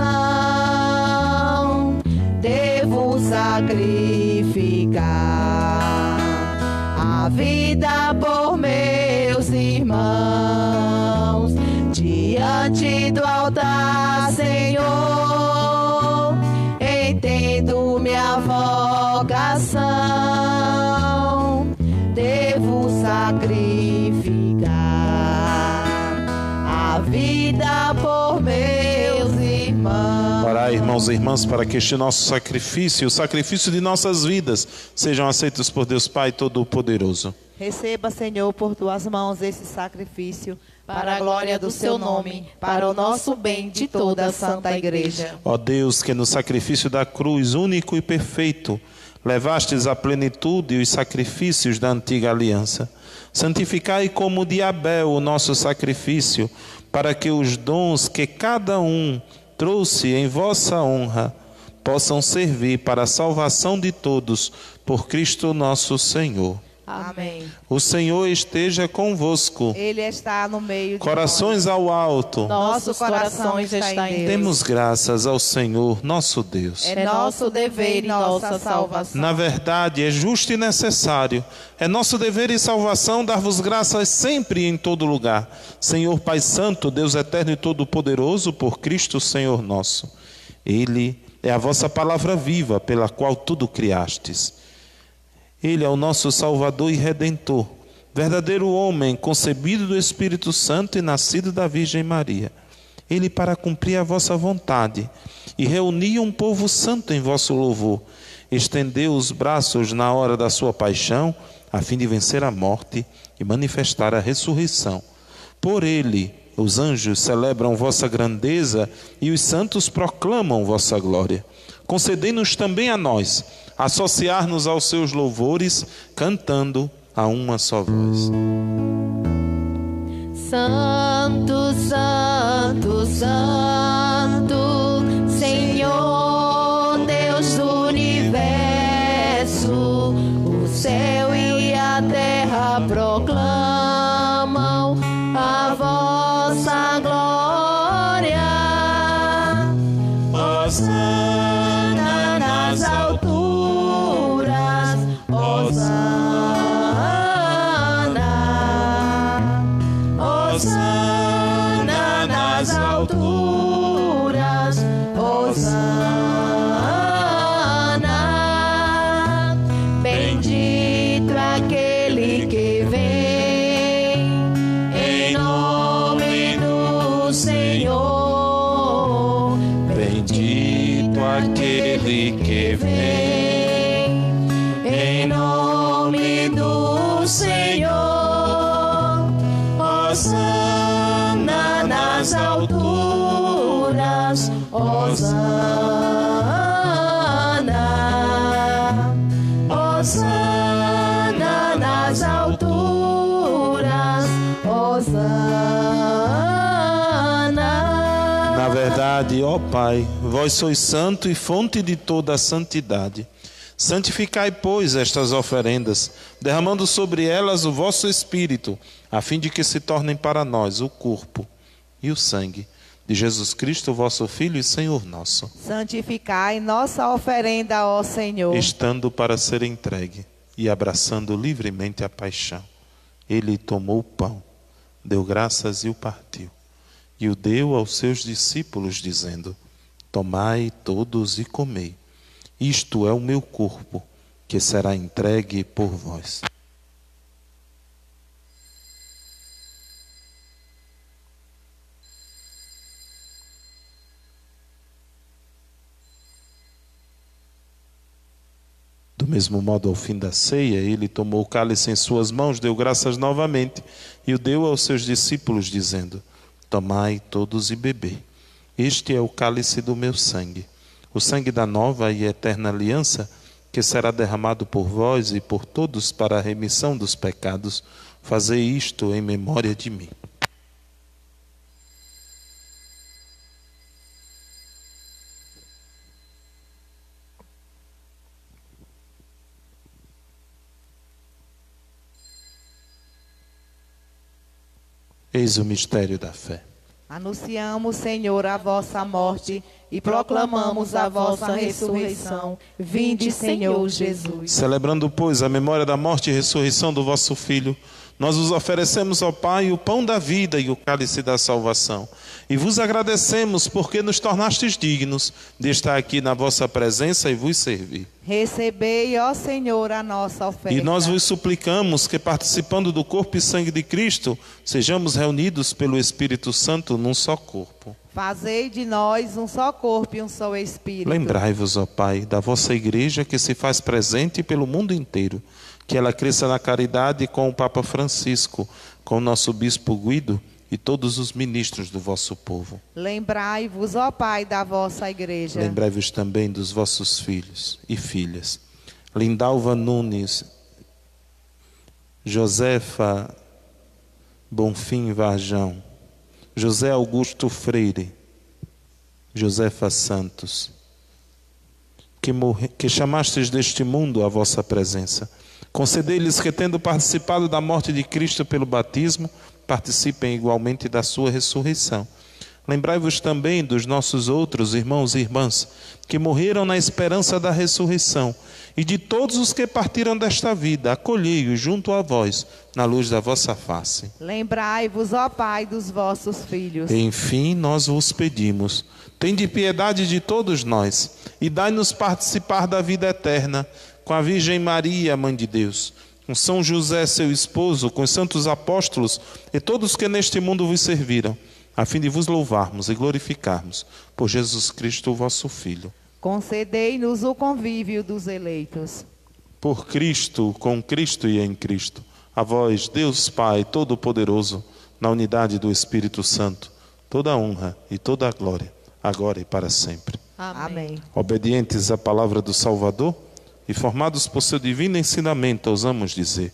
Devo sacrificar a vida por meus irmãos. Diante do altar, Senhor, entendo minha vocação. Devo sacrificar a vida por meus irmãos.
Orai, irmãos e irmãs, para que este nosso sacrifício, o sacrifício de nossas vidas, sejam aceitos por Deus Pai Todo-Poderoso.
Receba, Senhor, por tuas mãos esse sacrifício, para a glória do seu nome, para o nosso bem de toda a Santa Igreja.
Ó Deus, que no sacrifício da cruz, único e perfeito, levastes à plenitude os sacrifícios da antiga aliança, santificai como de Abel o nosso sacrifício, para que os dons que cada um trouxe em vossa honra possam servir para a salvação de todos, por Cristo nosso Senhor.
Amém.
O Senhor esteja convosco.
Ele está no meio de
Corações ao alto.
Nossos corações estão em Deus.
Demos graças ao Senhor, nosso Deus.
É nosso dever e nossa salvação.
Na verdade, é justo e necessário. É nosso dever e salvação dar-vos graças sempre e em todo lugar. Senhor Pai Santo, Deus eterno e todo-poderoso, por Cristo Senhor nosso. Ele é a vossa palavra viva, pela qual tudo criastes. Ele é o nosso Salvador e Redentor, verdadeiro homem, concebido do Espírito Santo e nascido da Virgem Maria. Ele, para cumprir a vossa vontade e reunir um povo santo em vosso louvor, estendeu os braços na hora da sua paixão, a fim de vencer a morte e manifestar a ressurreição. Por ele, os anjos celebram vossa grandeza e os santos proclamam vossa glória. Concedei-nos também a nós associar-nos aos seus louvores, cantando a uma só voz.
Santo, Santo, Santo, Senhor Deus do universo, o céu e a terra proclamam a vossa glória. Hosana nas alturas, Hosana, Hosana nas alturas, Hosana. Bendito aquele que vem em nome do Senhor. Bendito aquele que vem em nome do Senhor. Hosana nas alturas, Hosana, Hosana nas alturas, Hosana.
Na verdade, ó Pai, vós sois santo e fonte de toda a santidade. Santificai, pois, estas oferendas, derramando sobre elas o vosso Espírito, a fim de que se tornem para nós o corpo e o sangue de Jesus Cristo, vosso Filho e Senhor nosso.
Santificai nossa oferenda, ó Senhor.
Estando para ser entregue e abraçando livremente a paixão, ele tomou o pão, deu graças e o partiu, e o deu aos seus discípulos, dizendo: tomai todos e comei. Isto é o meu corpo, que será entregue por vós. Do mesmo modo, ao fim da ceia, ele tomou o cálice em suas mãos, deu graças novamente e o deu aos seus discípulos, dizendo: tomai todos e bebei. Este é o cálice do meu sangue, o sangue da nova e eterna aliança, que será derramado por vós e por todos para a remissão dos pecados. Fazei isto em memória de mim. Eis o mistério da fé.
Anunciamos, Senhor, a vossa morte e proclamamos a vossa ressurreição. Vinde, Senhor Jesus.
Celebrando, pois, a memória da morte e ressurreição do vosso Filho, nós vos oferecemos, ó Pai, o pão da vida e o cálice da salvação. E vos agradecemos porque nos tornastes dignos de estar aqui na vossa presença e vos servir.
Recebei, ó Senhor, a nossa oferta.
E nós vos suplicamos que, participando do corpo e sangue de Cristo, sejamos reunidos pelo Espírito Santo num só corpo.
Fazei de nós um só corpo e um só Espírito.
Lembrai-vos, ó Pai, da vossa igreja que se faz presente pelo mundo inteiro, que ela cresça na caridade com o Papa Francisco, com o nosso Bispo Guido e todos os ministros do vosso povo.
Lembrai-vos, ó Pai, da vossa igreja.
Lembrai-vos também dos vossos filhos e filhas. Lindalva Nunes, Josefa Bonfim Varjão, José Augusto Freire, Josefa Santos, que chamastes deste mundo à vossa presença. Concedei-lhes que, tendo participado da morte de Cristo pelo batismo, participem igualmente da sua ressurreição. Lembrai-vos também dos nossos outros irmãos e irmãs, que morreram na esperança da ressurreição, e de todos os que partiram desta vida, acolhei-os junto a vós, na luz da vossa face.
Lembrai-vos, ó Pai, dos vossos filhos.
Enfim, nós vos pedimos, tende piedade de todos nós, e dai-nos participar da vida eterna, com a Virgem Maria, Mãe de Deus, com São José, seu esposo, com os santos apóstolos e todos que neste mundo vos serviram, a fim de vos louvarmos e glorificarmos por Jesus Cristo, vosso Filho.
Concedei-nos o convívio dos eleitos.
Por Cristo, com Cristo e em Cristo, a vós, Deus Pai Todo-Poderoso, na unidade do Espírito Santo, toda a honra e toda a glória, agora e para sempre.
Amém.
Obedientes à palavra do Salvador e formados por seu divino ensinamento, ousamos dizer: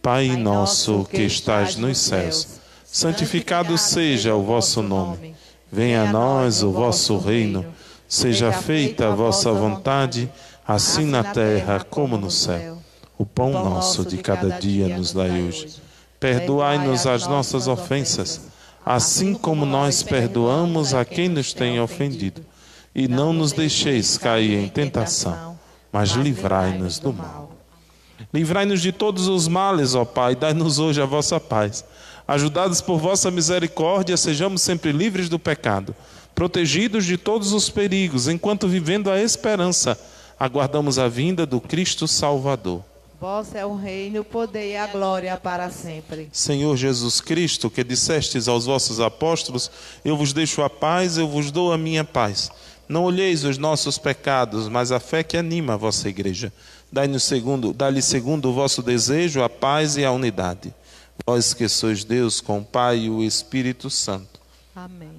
Pai nosso que estais nos céus, santificado seja o vosso nome. Venha a nós o vosso reino. Seja feita a vossa vontade, assim na terra como no céu. O pão nosso de cada dia nos dai hoje. Perdoai-nos as nossas ofensas, assim como nós perdoamos a quem nos tem ofendido. E não nos deixeis cair em tentação, mas livrai-nos do mal. Livrai-nos de todos os males, ó Pai, dai-nos hoje a vossa paz. Ajudados por vossa misericórdia, sejamos sempre livres do pecado, protegidos de todos os perigos, enquanto, vivendo a esperança, aguardamos a vinda do Cristo Salvador.
Vosso é o reino, o poder e a glória para sempre.
Senhor Jesus Cristo, que dissestes aos vossos apóstolos: eu vos deixo a paz, eu vos dou a minha paz. Não olheis os nossos pecados, mas a fé que anima a vossa igreja. Dai-lhe segundo o vosso desejo a paz e a unidade. Vós que sois Deus com o Pai e o Espírito Santo.
Amém.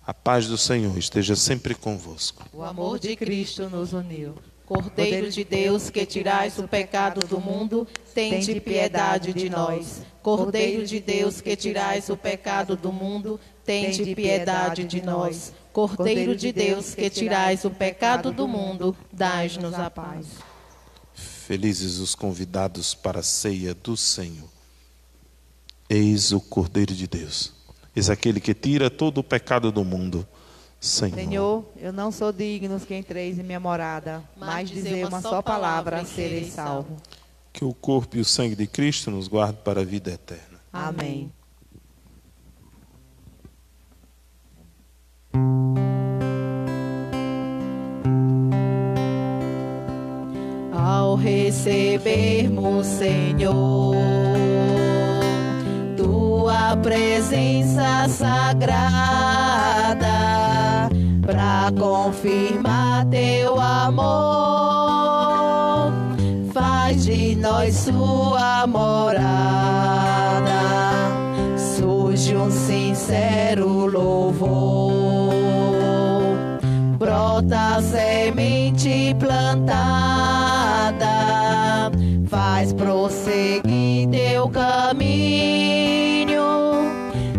A paz do Senhor esteja sempre convosco.
O amor de Cristo nos uniu.
Cordeiro de Deus, que tirais o pecado do mundo, tende piedade de nós. Cordeiro de Deus, que tirais o pecado do mundo, tende piedade de nós. Cordeiro de Deus, que tirais o pecado do mundo, dai-nos a paz.
Felizes os convidados para a ceia do Senhor. Eis o Cordeiro de Deus. Eis aquele que tira todo o pecado do mundo.
Senhor, eu não sou digno que entreis em minha morada, mas dizer uma só palavra, serei salvo.
Que o corpo e o sangue de Cristo nos guarde para a vida eterna.
Amém.
Ao recebermos, Senhor, tua presença sagrada, para confirmar teu amor, de nós sua morada, surge um sincero louvor, brota a semente plantada, faz prosseguir teu caminho,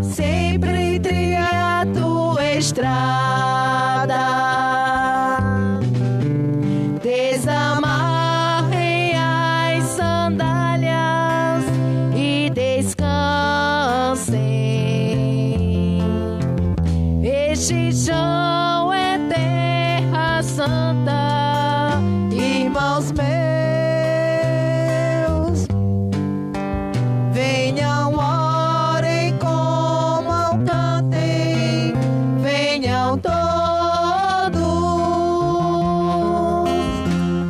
sempre trilha a tua estrada. Desamarrem as sandálias e descansem. Este chão é terra santa, irmãos meus. Venham, orem, comam, cantem, venham todos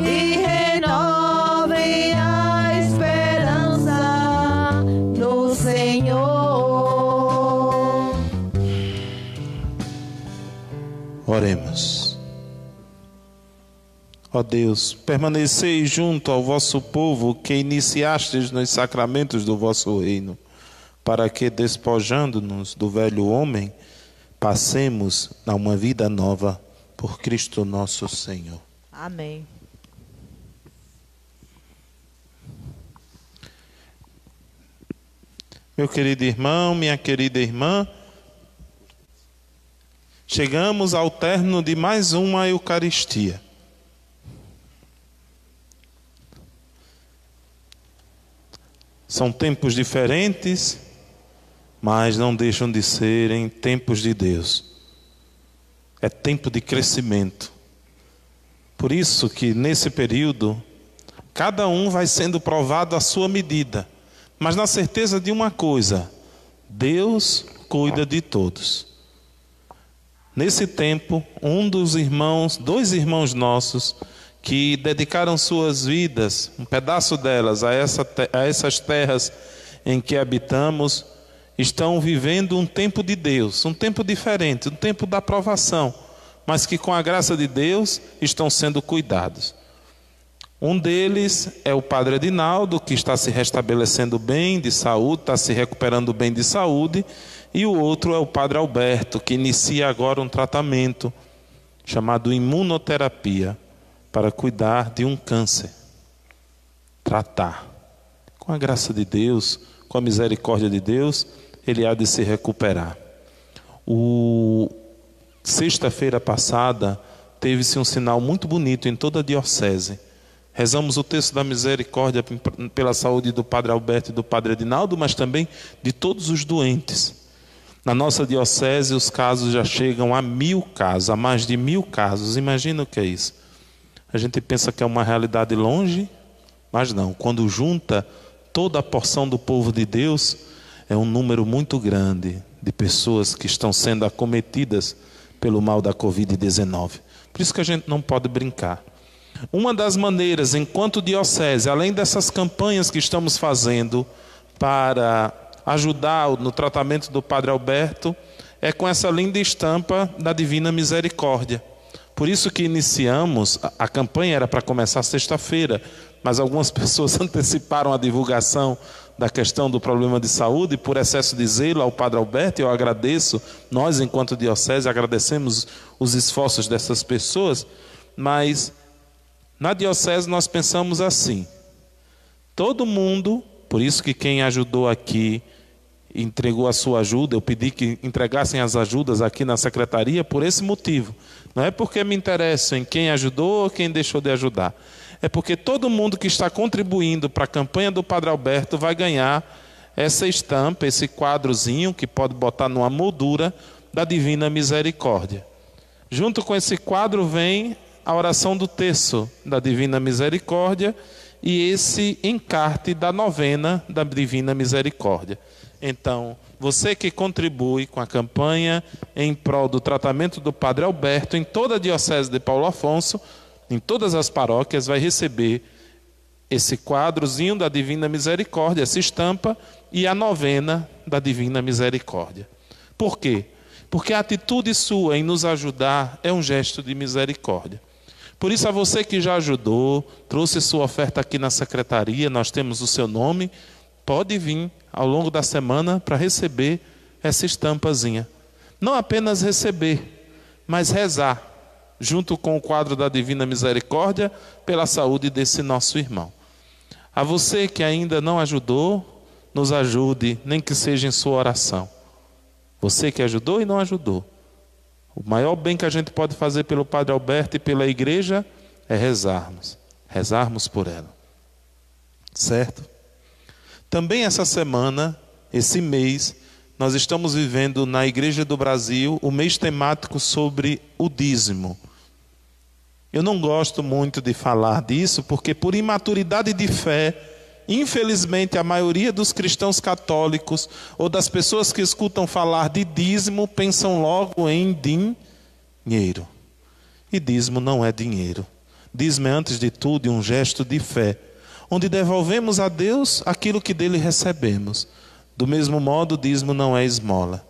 e renovem a esperança no Senhor.
Oremos. Ó Deus, permanecei junto ao vosso povo que iniciastes nos sacramentos do vosso reino, para que, despojando-nos do velho homem, passemos a uma vida nova por Cristo nosso Senhor.
Amém.
Meu querido irmão, minha querida irmã, chegamos ao término de mais uma Eucaristia. São tempos diferentes, mas não deixam de serem tempos de Deus. É tempo de crescimento. Por isso que nesse período, cada um vai sendo provado à sua medida, mas na certeza de uma coisa: Deus cuida de todos. Nesse tempo, dois irmãos nossos, que dedicaram suas vidas, um pedaço delas, a essas terras em que habitamos, estão vivendo um tempo de Deus, um tempo diferente, um tempo da provação, mas que com a graça de Deus estão sendo cuidados. Um deles é o padre Adinaldo, que está se restabelecendo bem de saúde, está se recuperando bem de saúde, e o outro é o padre Alberto, que inicia agora um tratamento chamado imunoterapia, para cuidar de um câncer. Tratar. Com a graça de Deus, com a misericórdia de Deus, ele há de se recuperar. Sexta-feira passada, teve-se um sinal muito bonito em toda a diocese. Rezamos o texto da misericórdia pela saúde do padre Alberto e do padre Adinaldo, mas também de todos os doentes. Na nossa diocese, os casos já chegam a 1000 casos, a mais de 1000 casos. Imagina o que é isso. A gente pensa que é uma realidade longe, mas não. Quando junta toda a porção do povo de Deus, é um número muito grande de pessoas que estão sendo acometidas pelo mal da Covid-19. Por isso que a gente não pode brincar. Uma das maneiras, enquanto diocese, além dessas campanhas que estamos fazendo para ajudar no tratamento do padre Alberto, é com essa linda estampa da Divina Misericórdia. Por isso que iniciamos, a campanha era para começar sexta-feira, mas algumas pessoas anteciparam a divulgação da questão do problema de saúde por excesso de zelo ao padre Alberto. Eu agradeço, nós enquanto diocese agradecemos os esforços dessas pessoas, mas na diocese nós pensamos assim: todo mundo, por isso que quem ajudou aqui entregou a sua ajuda, eu pedi que entregassem as ajudas aqui na secretaria por esse motivo. Não é porque me interessa em quem ajudou ou quem deixou de ajudar. É porque todo mundo que está contribuindo para a campanha do padre Alberto vai ganhar essa estampa, esse quadrozinho que pode botar numa moldura da Divina Misericórdia. Junto com esse quadro vem a oração do terço da Divina Misericórdia e esse encarte da novena da Divina Misericórdia. Então, você que contribui com a campanha em prol do tratamento do padre Alberto em toda a diocese de Paulo Afonso, em todas as paróquias, vai receber esse quadrozinho da Divina Misericórdia, essa estampa, e a novena da Divina Misericórdia. Por quê? Porque a atitude sua em nos ajudar é um gesto de misericórdia. Por isso, a você que já ajudou, trouxe sua oferta aqui na secretaria, nós temos o seu nome, pode vir ao longo da semana para receber essa estampazinha. Não apenas receber, mas rezar, junto com o quadro da Divina Misericórdia, pela saúde desse nosso irmão. A você que ainda não ajudou, nos ajude, nem que seja em sua oração. Você que ajudou e não ajudou. O maior bem que a gente pode fazer pelo Padre Alberto e pela igreja é rezarmos por ela. Certo? Também essa semana, esse mês, nós estamos vivendo na Igreja do Brasil o mês temático sobre o dízimo. Eu não gosto muito de falar disso, porque por imaturidade de fé, infelizmente a maioria dos cristãos católicos ou das pessoas que escutam falar de dízimo pensam logo em dinheiro. E dízimo não é dinheiro. Dízimo é antes de tudo um gesto de fé, onde devolvemos a Deus aquilo que dele recebemos. Do mesmo modo, o dízimo não é esmola.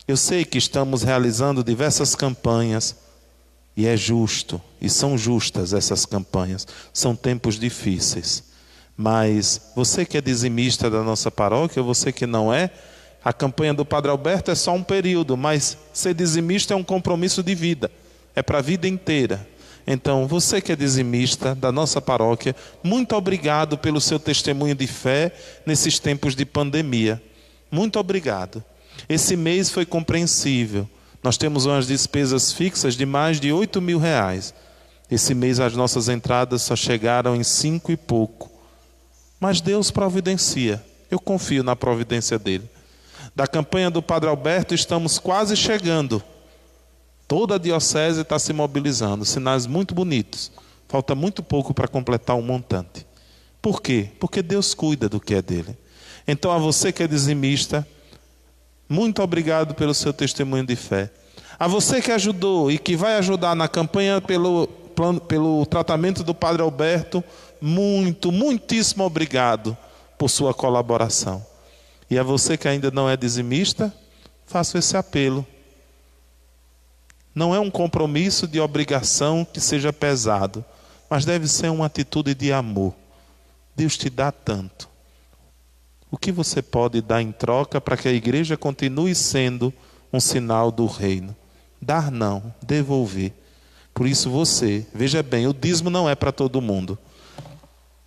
Eu sei que estamos realizando diversas campanhas, e é justo, e são justas essas campanhas. São tempos difíceis. Mas você que é dizimista da nossa paróquia, você que não é, a campanha do Padre Alberto é só um período, mas ser dizimista é um compromisso de vida. É para a vida inteira. Então, você que é dizimista da nossa paróquia, muito obrigado pelo seu testemunho de fé nesses tempos de pandemia. Muito obrigado. Esse mês foi compreensível. Nós temos umas despesas fixas de mais de 8 mil reais. Esse mês as nossas entradas só chegaram em 5 e pouco. Mas Deus providencia. Eu confio na providência dele. Da campanha do Padre Alberto estamos quase chegando. Toda a diocese está se mobilizando. Sinais muito bonitos. Falta muito pouco para completar um montante. Por quê? Porque Deus cuida do que é dele. Então, a você que é dizimista, muito obrigado pelo seu testemunho de fé. A você que ajudou e que vai ajudar na campanha pelo tratamento do Padre Alberto, muitíssimo obrigado por sua colaboração. E a você que ainda não é dizimista, faço esse apelo. Não é um compromisso de obrigação que seja pesado, mas deve ser uma atitude de amor. Deus te dá tanto. O que você pode dar em troca para que a igreja continue sendo um sinal do reino? Dar não, devolver. Por isso você, veja bem, o dízimo não é para todo mundo.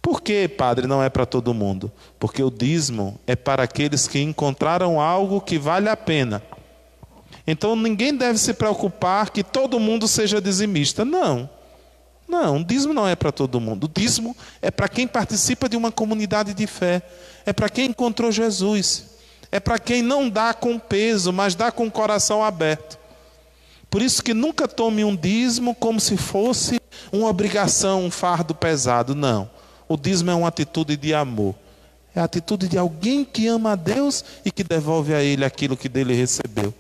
Por que, padre, não é para todo mundo? Porque o dízimo é para aqueles que encontraram algo que vale a pena. Então ninguém deve se preocupar que todo mundo seja dizimista. Não, o dízimo não é para todo mundo. O dízimo é para quem participa de uma comunidade de fé. É para quem encontrou Jesus. É para quem não dá com peso, mas dá com o coração aberto. Por isso que nunca tome um dízimo como se fosse uma obrigação, um fardo pesado. Não. O dízimo é uma atitude de amor. É a atitude de alguém que ama a Deus e que devolve a Ele aquilo que dele recebeu.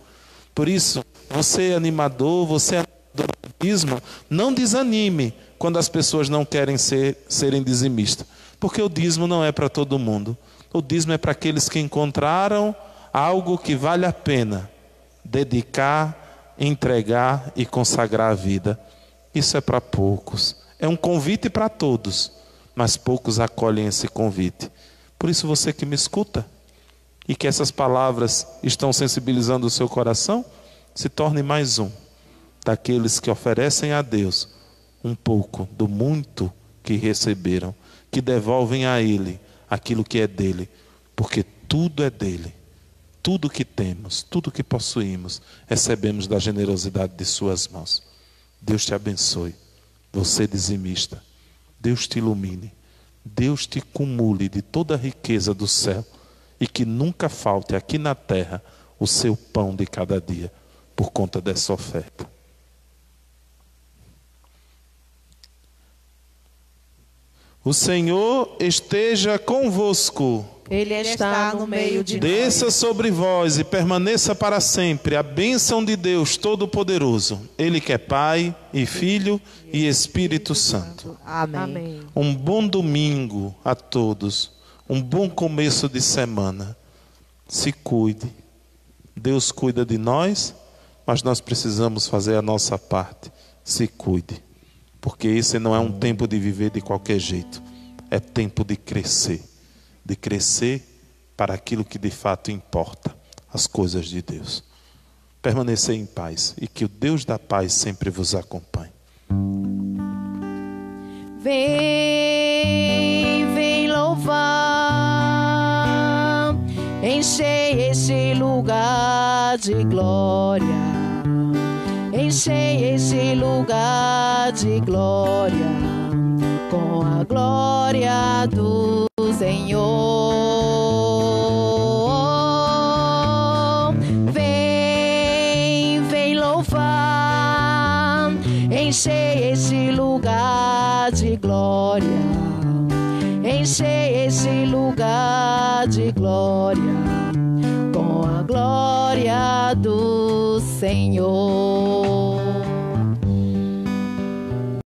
Por isso, você animador, você do dízimo, não desanime quando as pessoas não querem serem dizimistas. Porque o dízimo não é para todo mundo. O dízimo é para aqueles que encontraram algo que vale a pena dedicar, entregar e consagrar a vida. Isso é para poucos. É um convite para todos, mas poucos acolhem esse convite. Por isso você que me escuta e que essas palavras estão sensibilizando o seu coração, se torne mais um daqueles que oferecem a Deus um pouco do muito que receberam, que devolvem a Ele aquilo que é dele, porque tudo é dele. Tudo que temos, tudo que possuímos, recebemos da generosidade de suas mãos. Deus te abençoe, você dizimista. Deus te ilumine. Deus te cumule de toda a riqueza do céu e que nunca falte aqui na terra o seu pão de cada dia por conta dessa oferta. O Senhor esteja convosco.
Ele está no meio de nós.
Desça sobre vós e permaneça para sempre a bênção de Deus Todo-Poderoso. Ele que é Pai e Filho e Espírito Santo.
Amém.
Um bom domingo a todos. Um bom começo de semana. Se cuide. Deus cuida de nós, mas nós precisamos fazer a nossa parte. Se cuide. porque esse não é um tempo de viver de qualquer jeito, é tempo de crescer para aquilo que de fato importa, as coisas de Deus. Permanecer em paz e que o Deus da paz sempre vos acompanhe.
Vem louvar, enchei este lugar de glória, enchei este lugar de glória, com a glória do Senhor. Vem louvar, enchei este lugar de glória, enchei este lugar de glória, com a glória do Senhor.